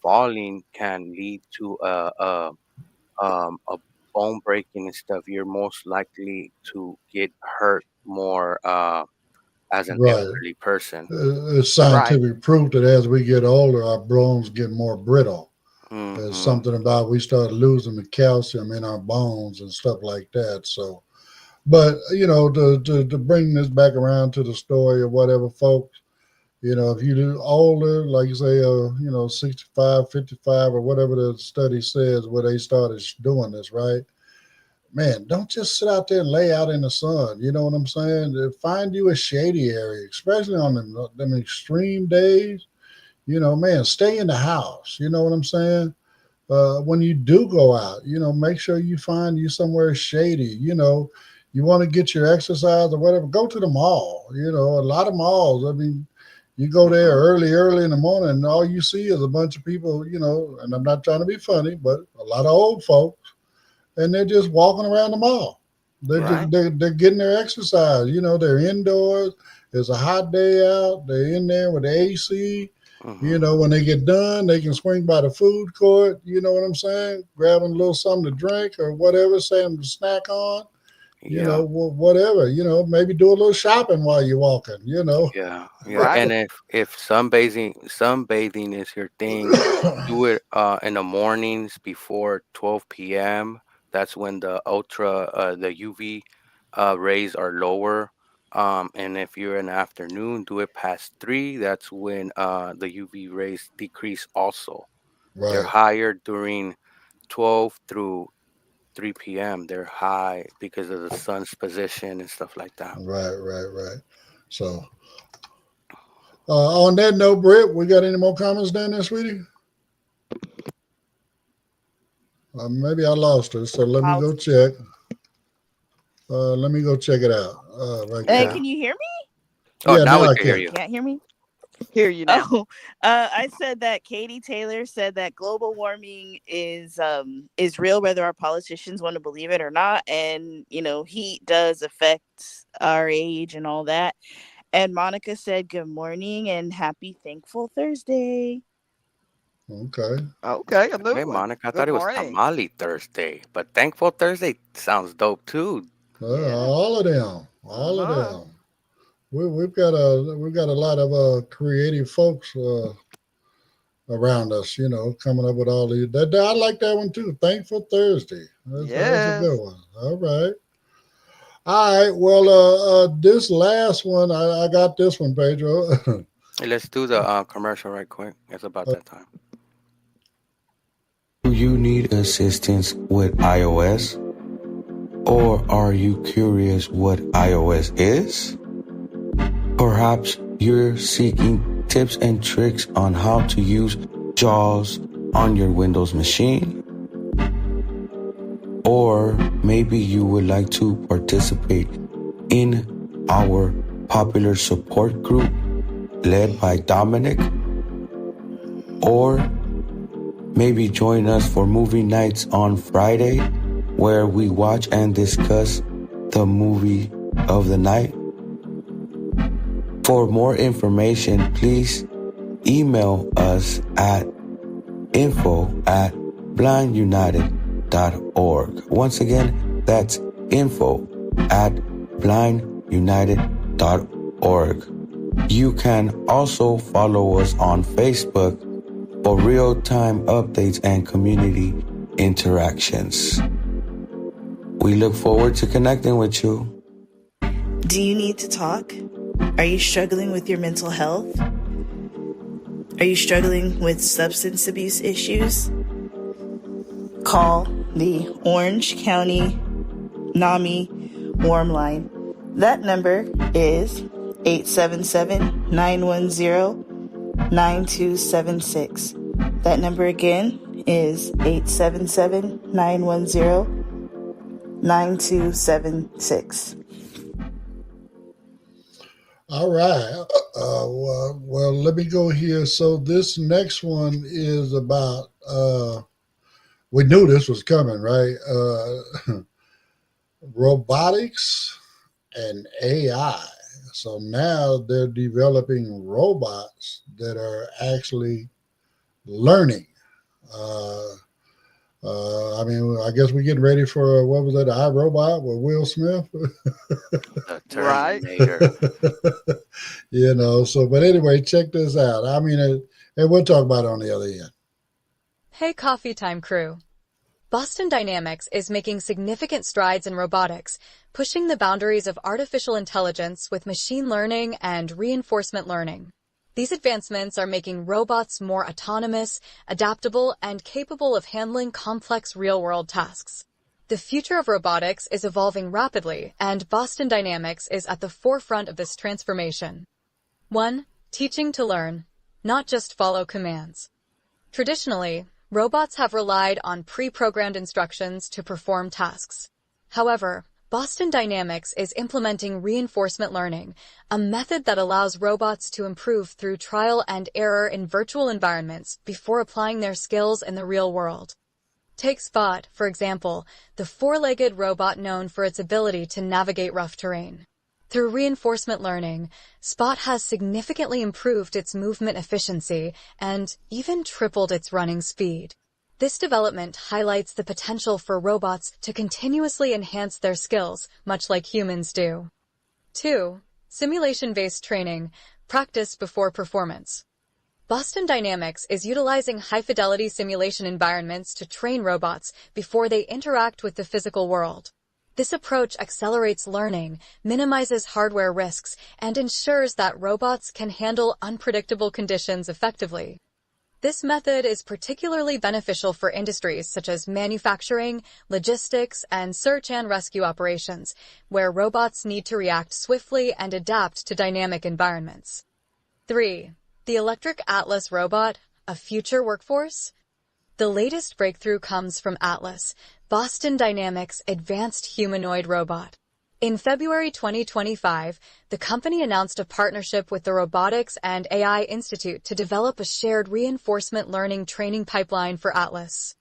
H: falling can lead to a bone breaking and stuff. You're most likely to get hurt more as an
F: right.
H: elderly person.
F: It's
G: Right.
F: scientific proof that as we get older, our bones get more brittle. There's
H: Mm-hmm.
F: something about we start losing the calcium in our bones and stuff like that. So, but to bring this back around to the story of whatever, folks, if you're older, like you say, 65, 55, or whatever the study says, where they started doing this, right? Man, don't just sit out there and lay out in the sun. You know what I'm saying? Find you a shady area, especially on them extreme days. Man, stay in the house. You know what I'm saying? When you do go out, make sure you find you somewhere shady. You want to get your exercise or whatever, go to the mall. A lot of malls. I mean, you go there early in the morning, and all you see is a bunch of people, and I'm not trying to be funny, but a lot of old folks, and they're just walking around the mall.
H: Right.
F: They're getting their exercise. They're indoors. It's a hot day out. They're in there with the AC.
H: Mm-hmm.
F: When they get done, they can swing by the food court. You know what I'm saying? Grabbing a little something to drink or whatever, something to snack on.
H: Yeah.
F: Whatever. Maybe do a little shopping while you're walking.
H: Yeah, yeah.
G: Right.
H: And if sunbathing is your thing, do it in the mornings before 12 p.m. That's when the UV rays are lower. And if you're in the afternoon, do it past 3. That's when the UV rays decrease also. They're
F: Right,
H: higher during 12 through 3 p.m. They're high because of the sun's position and stuff like that.
F: right. So, on that note, Britt, we got any more comments down there, sweetie? Maybe I lost her, so let me go check. Let me go check it out. Right
E: Hey,
F: quick.
H: Yeah.
E: can you hear me?
H: Oh,
F: Yeah,
H: now
F: now
H: we
F: I
H: can hear
F: can.
H: you.
E: Can't hear me?
G: Hear you now.
E: Oh, I said that Katie Taylor said that global warming is real, whether our politicians want to believe it or not, and heat does affect our age and all that. And Monica said, "Good morning and happy Thankful Thursday."
F: Okay.
G: Okay, a new
H: Hey,
G: one.
H: Monica, I
G: Good
H: thought it was
G: morning.
H: Tamale Thursday, but Thankful Thursday sounds dope too.
G: Yeah.
F: All of them. All of
G: Uh-huh.
F: them. We've got a lot of creative folks around us, coming up with all these. I like that one too. Thankful Thursday. That's a good
G: Yes.
F: one. All right. All right. Well, this last one, I got this one, Pedro.
H: Hey, let's do the commercial right quick. It's about that time.
B: Do you need assistance with iOS? Or are you curious what iOS is? Perhaps you're seeking tips and tricks on how to use JAWS on your Windows machine. Or maybe you would like to participate in our popular support group led by Dominic. Or maybe join us for movie nights on Friday, where we watch and discuss the movie of the night. For more information, please email us at info@blindunited.org. Once again, that's info@blindunited.org. You can also follow us on Facebook for real-time updates and community interactions. We look forward to connecting with you.
I: Do you need to talk? Are you struggling with your mental health? Are you struggling with substance abuse issues? Call the Orange County NAMI Warm Line. That number is 877-910-9276. That number again is 877-910-9276.
F: All right. Well, let me go here. So this next one is about, we knew this was coming, right? Robotics and AI. So now they're developing robots that are actually learning. I mean, I guess we're getting ready for, what was that, iRobot with Will Smith?
H: Terminator.
F: You know, so, but anyway, check this out. I mean, and we'll talk about it on the other end.
A: Hey, Coffee Time crew. Boston Dynamics is making significant strides in robotics, pushing the boundaries of artificial intelligence with machine learning and reinforcement learning. These advancements are making robots more autonomous, adaptable, and capable of handling complex real-world tasks. The future of robotics is evolving rapidly, and Boston Dynamics is at the forefront of this transformation. 1. Teaching to learn, not just follow commands. Traditionally, robots have relied on pre-programmed instructions to perform tasks. However, Boston Dynamics is implementing reinforcement learning, a method that allows robots to improve through trial and error in virtual environments before applying their skills in the real world. Take Spot, for example, the four-legged robot known for its ability to navigate rough terrain. Through reinforcement learning, Spot has significantly improved its movement efficiency and even tripled its running speed. This development highlights the potential for robots to continuously enhance their skills, much like humans do. 2. Simulation-based training, practice before performance. Boston Dynamics is utilizing high-fidelity simulation environments to train robots before they interact with the physical world. This approach accelerates learning, minimizes hardware risks, and ensures that robots can handle unpredictable conditions effectively. This method is particularly beneficial for industries such as manufacturing, logistics, and search and rescue operations, where robots need to react swiftly and adapt to dynamic environments. 3. The Electric Atlas Robot, a future workforce? The latest breakthrough comes from Atlas, Boston Dynamics' advanced humanoid robot. In February 2025, the company announced a partnership with the Robotics and AI Institute to develop a shared reinforcement learning training pipeline for Atlas.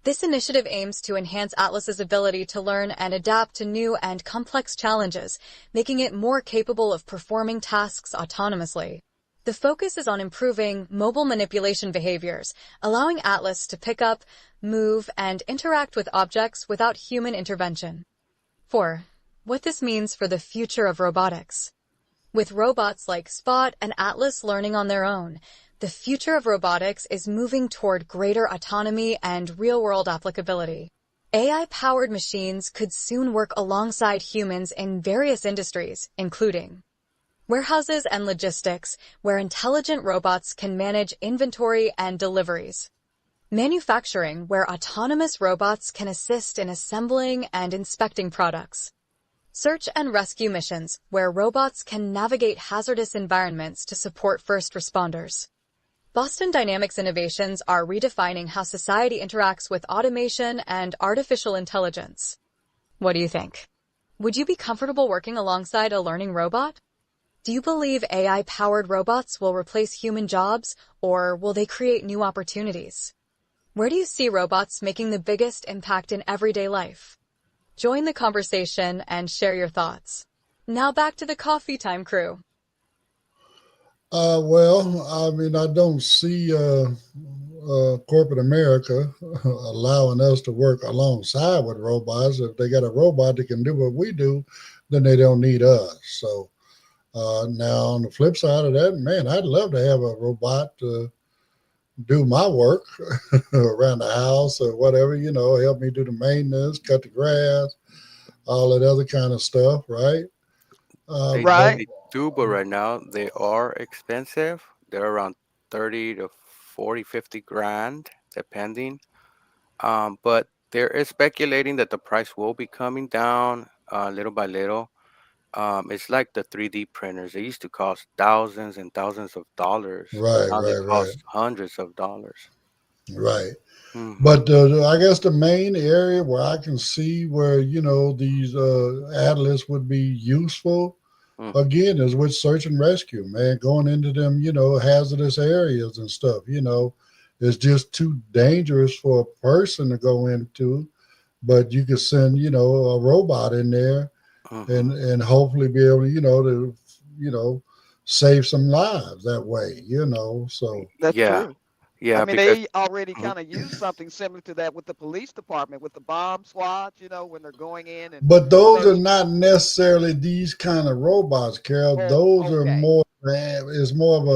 A: This initiative aims to enhance Atlas's ability to learn and adapt to new and complex challenges, making it more capable of performing tasks autonomously. The focus is on improving mobile manipulation behaviors, allowing Atlas to pick up, move, and interact with objects without human intervention. 4. What this means for the future of robotics. With robots like Spot and Atlas learning on their own, the future of robotics is moving toward greater autonomy and real-world applicability. AI-powered machines could soon work alongside humans in various industries, including warehouses and logistics, where intelligent robots can manage inventory and deliveries. Manufacturing, where autonomous robots can assist in assembling and inspecting products. Search and rescue missions, where robots can navigate hazardous environments to support first responders. Boston Dynamics innovations are redefining how society interacts with automation and artificial intelligence. What do you think? Would you be comfortable working alongside a learning robot? Do you believe AI-powered robots will replace human jobs, or will they create new opportunities? Where do you see robots making the biggest impact in everyday life? Join the conversation and share your thoughts. Now back to the coffee time crew.
F: Well, I mean, I don't see corporate America allowing us to work alongside with robots. If they got a robot that can do what we do, then they don't need us. So now, on the flip side of that, man, I'd love to have a robot to do my work around the house or whatever, help me do the maintenance, cut the grass, all that other kind of stuff, right?
H: They,
G: Right.
H: they do, but right now they are expensive. They're around 30 to 40, 50 grand, depending. But there is speculating that the price will be coming down little by little. It's like the 3D printers. They used to cost thousands and thousands of dollars.
F: Right,
H: Now they
F: right, right,
H: cost hundreds of dollars.
F: right.
H: Mm-hmm.
F: But I guess the main area where I can see where, these atlas would be useful,
H: Mm-hmm.
F: again, is with search and rescue, man, going into them, hazardous areas and stuff, it's just too dangerous for a person to go into, but you could send, a robot in there
H: Mm-hmm.
F: and hopefully be able to, save some lives that way, so.
G: That's
H: Yeah,
G: true. I
H: yeah,
G: mean,
H: because
G: they already
H: mhm.
G: kind of use something similar to that with the police department, with the bomb squads, when they're going in and
F: But those are
G: search.
F: not necessarily these kind of robots, Carol.
G: Oh,
F: Those are
G: okay.
F: more, it's more of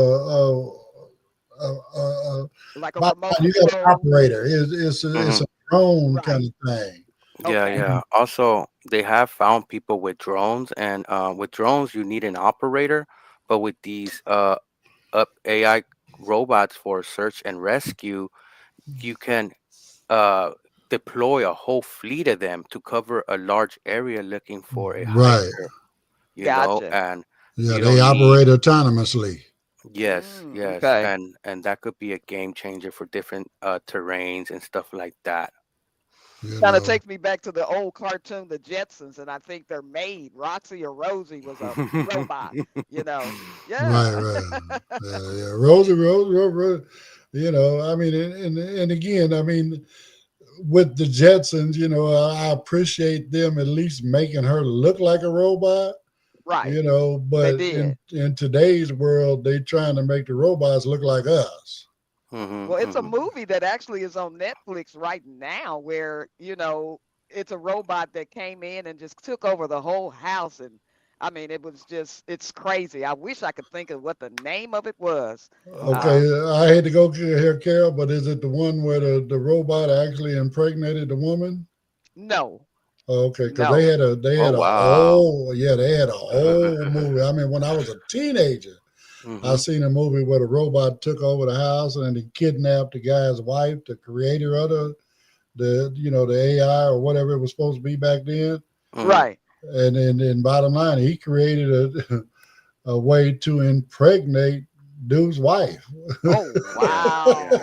F: a
G: Like a
F: bottom
G: remote
F: line, you got an
G: control.
F: operator. It's
H: Mhm.
F: a drone kind
G: Right.
F: of thing.
H: Yeah,
G: Okay.
H: yeah. Also, they have found people with drones, and with drones, you need an operator. But with these up AI robots for search and rescue, you can uh deploy a whole fleet of them to cover a large area looking for a
F: Right.
H: hiker,
G: Gotcha.
H: and
F: Yeah,
H: you
F: they
H: don't need.
F: operate autonomously.
H: Yes, yes,
G: Okay.
H: and that could be a game changer for different terrains and stuff like that.
F: You
G: Kind of
F: know.
G: takes me back to the old cartoon, The Jetsons, and I think their maid, Roxy or Rosie, was a robot.
F: Right,
G: Yeah.
F: right. Yeah. Rosie. I mean, and again, I mean, with the Jetsons, I appreciate them at least making her look like a robot.
G: Right. They
F: But
G: did.
F: in today's world, they trying to make the robots look like us.
H: Hmm.
G: Well, it's a
H: Hmm.
G: movie that actually is on Netflix right now where, it's a robot that came in and just took over the whole house. And I mean, it's crazy. I wish I could think of what the name of it was.
H: Okay.
F: Okay, I had to go here, Carol, but is it the one where the robot actually impregnated the woman?
G: No,
F: Okay, because they
G: no.
F: had a they
H: Oh
F: had a
H: wow.
F: whole yeah they had a whole movie. I mean, when I was a teenager, I
H: Hmm.
F: seen a movie where the robot took over the house and he kidnapped the guy's wife, the creator of the AI or whatever it was supposed to be back then.
H: Hmm.
G: Right.
F: And then bottom line, he created a way to impregnate dude's wife.
G: Oh,
H: Yeah, yeah,
G: wow.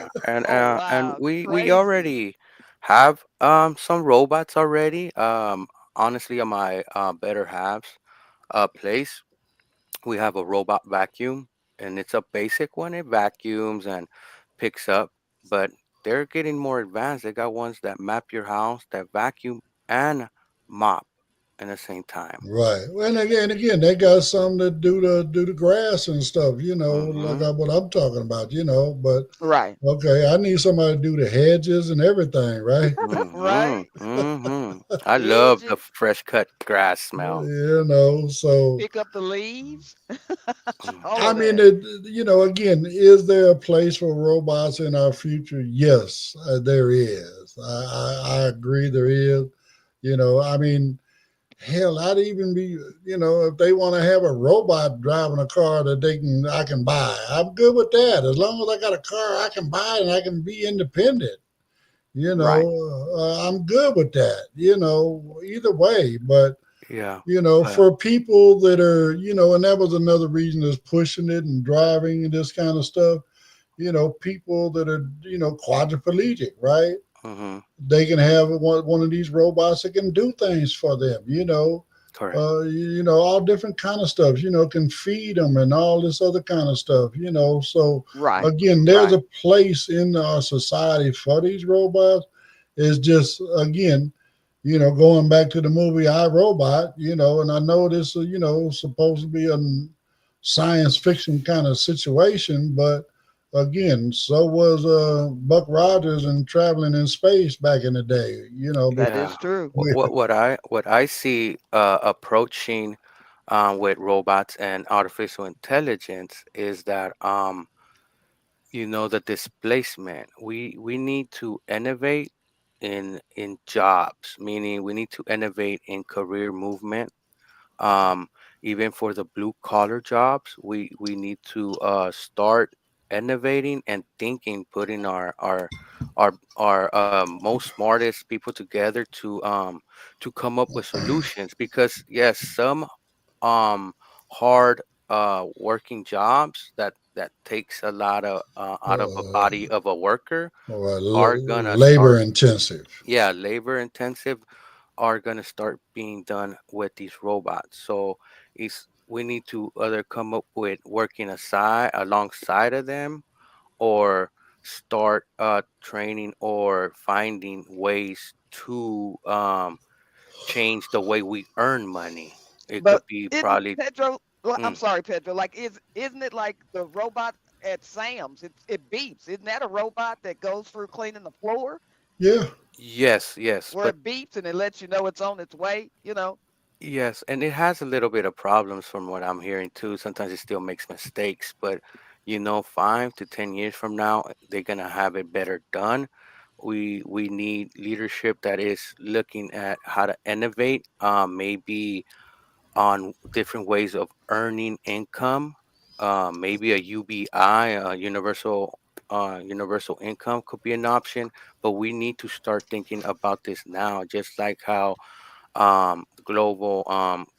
G: Oh,
H: and
G: wow.
H: we
G: Crazy.
H: already have some robots already. Honestly, on my better halves place, we have a robot vacuum, and it's a basic one. It vacuums and picks up, but they're getting more advanced. They got ones that map your house, that vacuum and mop at the same time.
F: Right. Well, and again, they got some that do the grass and stuff, like
H: Mm-hmm.
F: what I'm talking about, But
G: Right.
F: okay, I need somebody to do the hedges and everything, right?
H: Mm-hmm.
G: Right.
H: Mm-hmm. I love the
G: Edges,
H: fresh cut grass smell.
F: So
G: pick up the leaves, all
F: I
G: of
F: mean,
G: that.
F: again, is there a place for robots in our future? Yes, there is. I agree there is. I mean, hell, I'd even be, if they want to have a robot driving a car that I can buy, I'm good with that. As long as I got a car I can buy and I can be independent,
G: Right.
F: I'm good with that. Either way. But
H: Yeah, but
F: for people that are, and that was another reason is pushing it and driving and this kind of stuff. people that are, quadriplegic, right?
H: Mm-hmm.
F: They can have one of these robots that can do things for them,
H: Correct.
F: all different kind of stuff, can feed them and all this other kind of stuff, So
G: Right.
F: again, there's
H: Right.
F: a place in our society for these robots. It's just, again, going back to the movie I Robot, and I know this, supposed to be a science fiction kind of situation, but again, so was Buck Rogers and traveling in space back in the day,
G: That
H: Yeah.
G: is true.
H: What I see approaching with robots and artificial intelligence is that the displacement. We need to innovate in jobs, meaning we need to innovate in career movement. um, Even for the blue collar jobs, we need to start innovating and thinking, putting our most smartest people together to come up with solutions. Because yes, some um hard working jobs that takes a lot of out of a
F: uh,
H: body of a worker
F: or
H: are gonna
F: labor
H: start,
F: intensive.
H: yeah, labor intensive, are going to start being done with these robots. So we need to either come up with working aside alongside of them, or start training or finding ways to change the way we earn money. It
G: But
H: could be
G: isn't
H: probably
G: Pedro? I'm
H: mm,
G: sorry, Pedro. Like, isn't it like the robot at Sam's? It beeps. Isn't that a robot that goes through cleaning the floor
F: Yeah.
H: yes, yes,
G: where
H: but
G: it beeps and it lets you know it's on its way? You know.
H: yes, and it has a little bit of problems from what I'm hearing too. Sometimes it still makes mistakes, but 5 to 10 years from now, they're gonna have it better done. We need leadership that is looking at how to innovate, maybe on different ways of earning income. Maybe a UBI, a universal income, could be an option. But we need to start thinking about this now, just like how global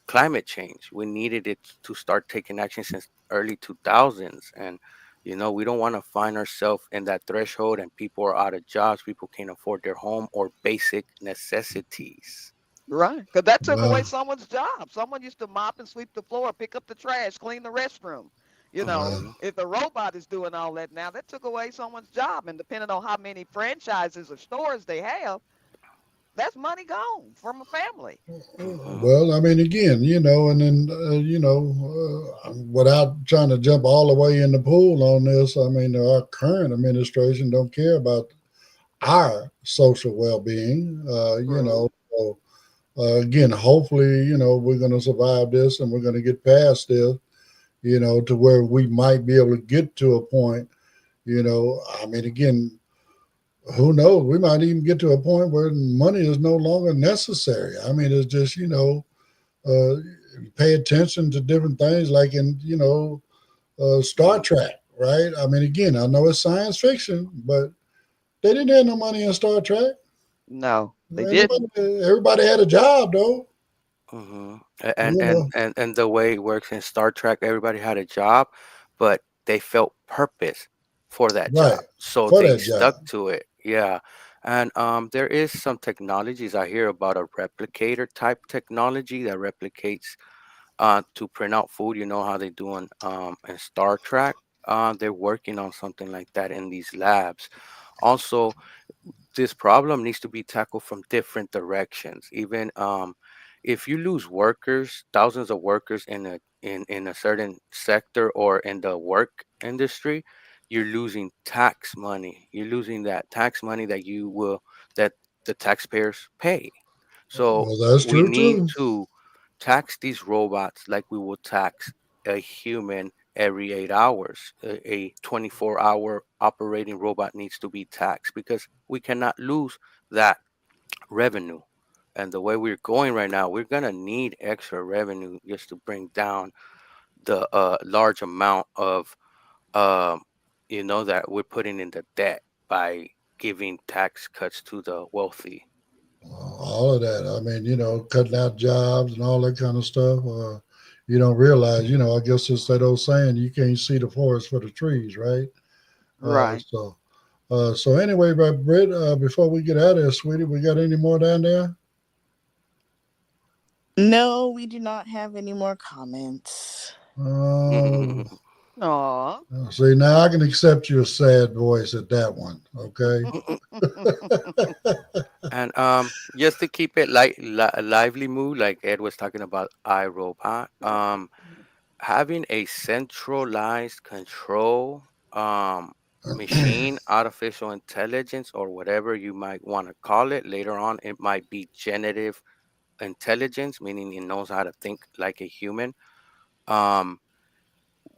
H: climate change. We needed it to start taking action since early 2000s, and we don't want to find ourselves in that threshold, and people are out of jobs. People can't afford their home or basic necessities.
G: Right, because that took away
F: Well,
G: someone's job. Someone used to mop and sweep the floor, pick up the trash, clean the restroom. You know,
F: well,
H: Hmm.
G: if the robot is doing all that now, that took away someone's job. And depending on how many franchises or stores they have, that's money gone from a family.
H: Hmm.
F: well, I mean, again, and then, without trying to jump all the way in the pool on this, I mean, our current administration don't care about our social well-being,
G: True.
F: So, again, hopefully, we're going to survive this and we're going to get past this, to where we might be able to get to a point, I mean, again, who knows? We might even get to a point where money is no longer necessary. I mean, it's just, uh, pay attention to different things like in, Star
H: Hmm.
F: Trek, right? I mean, again, I know it's science fiction, but they didn't have no money in Star Trek.
G: No, they
F: Ain't
G: didn't.
F: nobody, everybody had a job though.
H: Hmm. And,
F: You
H: and
F: know,
H: and and the way it works in Star Trek, everybody had a job, but they felt purpose for that
F: right?
H: job, so
F: For
H: they
F: that job.
H: stuck to it. Yeah, and there is some technologies I hear about, a replicator type technology that replicates to print out food. You know how they do in Star Trek. They're working on something like that in these labs. Also, this problem needs to be tackled from different directions. Even if you lose workers, thousands of workers in a certain sector or in the work industry, you're losing tax money. You're losing that tax money that the taxpayers pay. So
F: Well, that's
H: we
F: true
H: need
F: too.
H: to tax these robots like we will tax a human every 8 hours. A 24-hour operating robot needs to be taxed, because we cannot lose that revenue. And the way we're going right now, we're going to need extra revenue just to bring down the large amount of, um, that we're putting in the debt by giving tax cuts to the wealthy.
F: All of that. I mean, cutting out jobs and all that kind of stuff. You don't realize, I guess it's that old saying, you can't see the forest for the trees, right?
G: Right.
F: So anyway, Britt, before we get out of here, sweetie, we got any more down there?
E: No, we do not have any more comments.
F: Oh,
G: Aw.
F: see, now I can accept your sad voice at that one. Okay.
H: And just to keep it a lively mood, like Ed was talking about iRobot, having a centralized control machine, artificial intelligence, or whatever you might want to call it. Later on, it might be generative intelligence, meaning it knows how to think like a human. Um,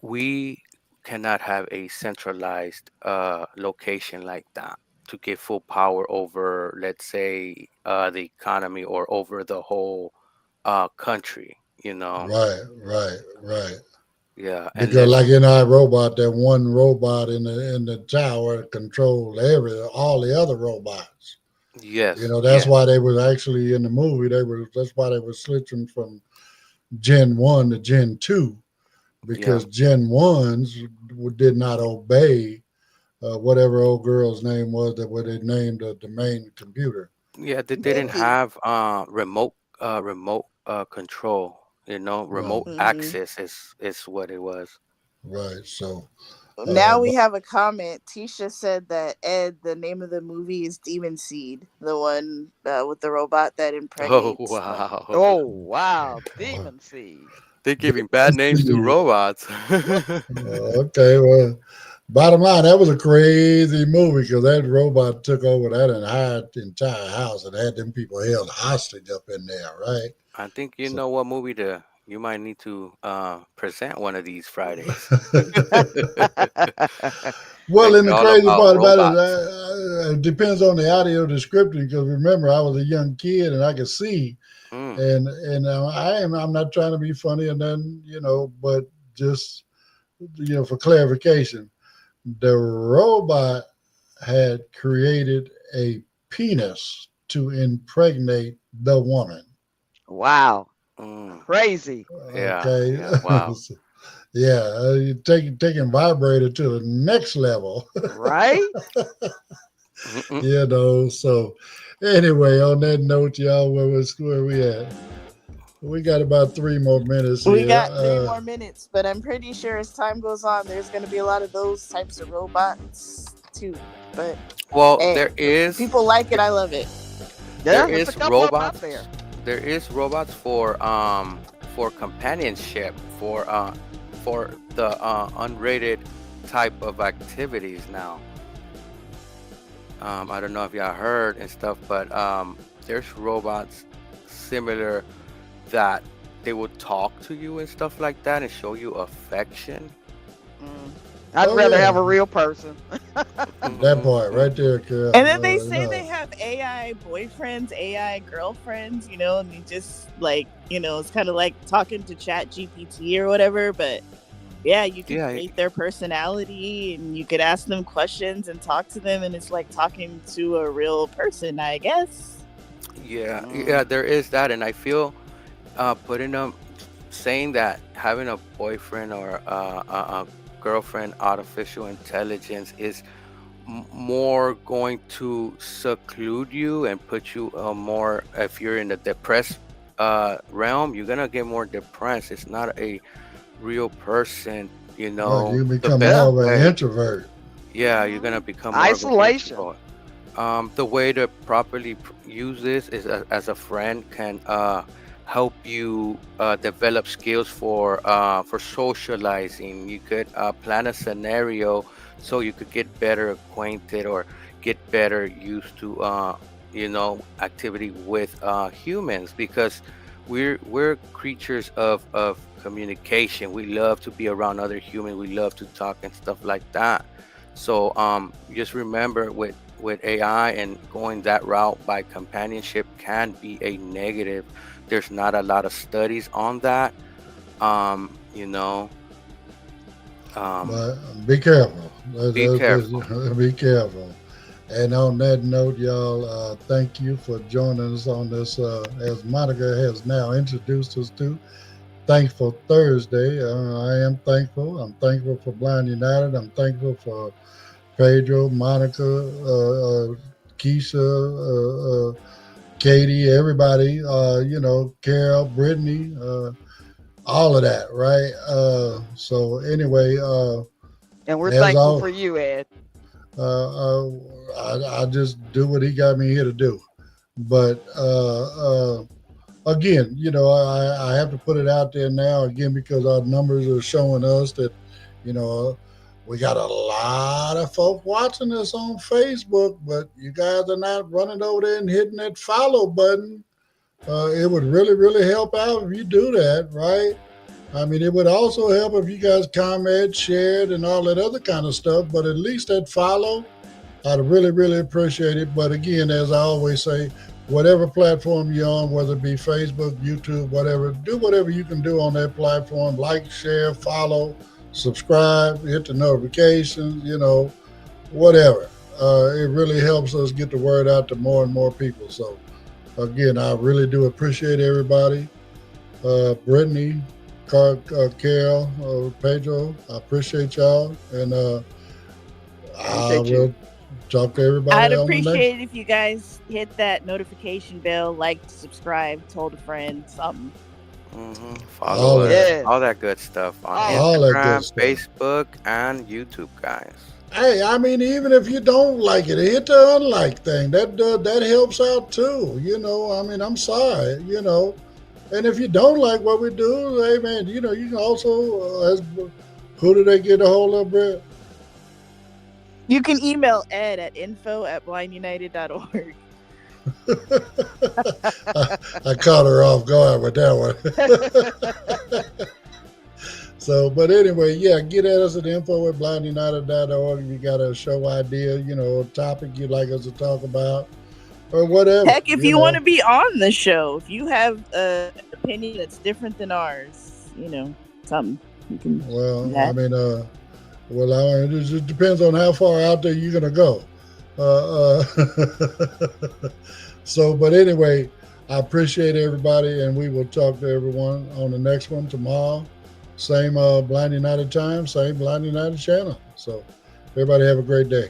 H: we cannot have a centralized location like that to give full power over, let's say, the economy or over the whole country, you know.
F: Right.
H: Yeah, and
F: Because
H: let's
F: like in our robot, that one robot in the tower controlled all the other robots. You
H: yes,
F: know, that's
H: yes,
F: why they was actually in the movie. That's why they were switching from Gen 1 to Gen 2,
H: yeah,
F: because Gen 1s did not obey whatever old girl's name was that where they named the main computer.
H: yeah. They didn't
E: Mickey.
H: have remote control, you know.
F: Right,
H: Remote
E: Hmm.
H: access is what it was.
F: right. So,
E: Now we
F: but
E: have a comment. Tisha said that Ed, the name of the movie is Demon Seed, the one with the robot that
H: Oh
E: impregnates them.
H: wow.
G: Oh, wow.
F: uh,
G: Demon seed.
H: They're giving bad names to robots.
F: okay, well, bottom line, that was a crazy movie because that robot took over that entire house and had them people held hostage up in there, right?
H: I think you
F: So,
H: know what movie to you might need to present one of these Fridays.
F: well,
H: Make
F: and
H: it
F: the
H: all
F: crazy
H: about
F: part about it,
H: robots.
F: it depends on the audio description. Because remember, I was a young kid and I could see,
H: Mm,
F: and I'm not trying to be funny and then but just for clarification, the robot had created a penis to impregnate the woman.
G: Wow.
H: mm.
G: Crazy.
H: Yeah,
F: Okay.
H: yeah, wow.
F: Yeah, you taking vibrator to the next level.
G: Right?
H: Mm-mm.
F: So anyway, on that note, y'all, where we at? We got about 3 more minutes
E: We
F: here.
E: got 3 more minutes, but I'm pretty sure as time goes on, there's going to be a lot of those types of robots too. But
H: Well,
E: hey, if people like it, I love it.
H: there
G: Yeah, there's a
H: is
G: couple of them out
H: robots.
G: there.
H: There is robots for companionship for the unrated type of activities now. I don't know if y'all heard and stuff, but there's robots similar that they will talk to you and stuff like that and show you affection.
G: Mm. I'd
F: Oh
G: rather
F: yeah,
G: have a real person.
F: that part right there, Carol.
E: And then they say they have AI boyfriends, AI girlfriends, and you just it's kind of like talking to Chat GPT or whatever. But yeah, you can
H: Yeah,
E: create their personality and you could ask them questions and talk to them. And it's like talking to a real person, I guess.
H: yeah,
G: Mm.
H: yeah. There is that, and I feel putting them saying that having a boyfriend or a girlfriend artificial intelligence is more going to seclude you and put you more, if you're in the depressed realm, you're gonna get more depressed. It's not a real person,
F: Right, you
H: the
F: become
H: best
G: Yeah.
F: more of an
H: way.
F: introvert.
H: Yeah, you're
G: Hmm.
H: gonna become more of an
G: Isolation.
H: introvert. The way to properly use this is as a friend can help you develop skills for socializing. You could plan a scenario so you could get better acquainted or get better used to activity with humans, because we're creatures of communication. We love to be around other humans. We love to talk and stuff like that. So just remember, with AI and going that route by companionship can be a negative. There's not a lot of studies on that. You know,
F: But be careful.
H: be careful.
F: Be careful. And on that note, y'all, thank you for joining us on this, as Monica has now introduced us to, Thankful Thursday. I am thankful. I'm thankful for Blind United. I'm thankful for Pedro, Monica, Keisha, Katie, everybody, Carol, Brittany, all of that, right? So anyway,
G: And we're
F: as
G: thankful
F: all,
G: for you, Ed.
F: I just do what he got me here to do. But again, I have to put it out there now again because our numbers are showing us that, we got a lot of folk watching us on Facebook, but you guys are not running over there and hitting that follow button. It would really, really help out if you do that, right? I mean, it would also help if you guys comment, shared, and all that other kind of stuff, but at least that follow, I'd really, really appreciate it. But again, as I always say, whatever platform you're on, whether it be Facebook, YouTube, whatever, do whatever you can do on that platform. Like, share, follow, subscribe, hit the notifications, whatever. It really helps us get the word out to more and more people. So again, I really do appreciate everybody. Brittany, Carol, Pedro, I appreciate y'all. And I will talk to everybody.
E: I'd
F: on the next.
E: appreciate it if you guys hit that notification bell, like, subscribe, told a friend, something.
H: Follow us, all that good stuff on Instagram, Facebook, and YouTube, guys.
F: Hey, I mean, even if you don't like it, hit the unlike thing. That helps out too. I mean, I'm sorry, And if you don't like what we do, hey man, you can also who do they get a hold of, Brett?
E: You can email Ed at info@blindunited.org.
F: I caught her off guard with that one. So, but anyway, yeah, get at us at info@blindunited.org if you got a show idea, a topic you'd like us to talk about, or whatever.
E: Heck, if you want to be on the show, if you have an opinion that's different than ours, something you can.
F: Well, I mean, it just depends on how far out there you're gonna go. So, but anyway, I appreciate everybody, and we will talk to everyone on the next one tomorrow. Same Blind United time, same Blind United channel. So, everybody have a great day.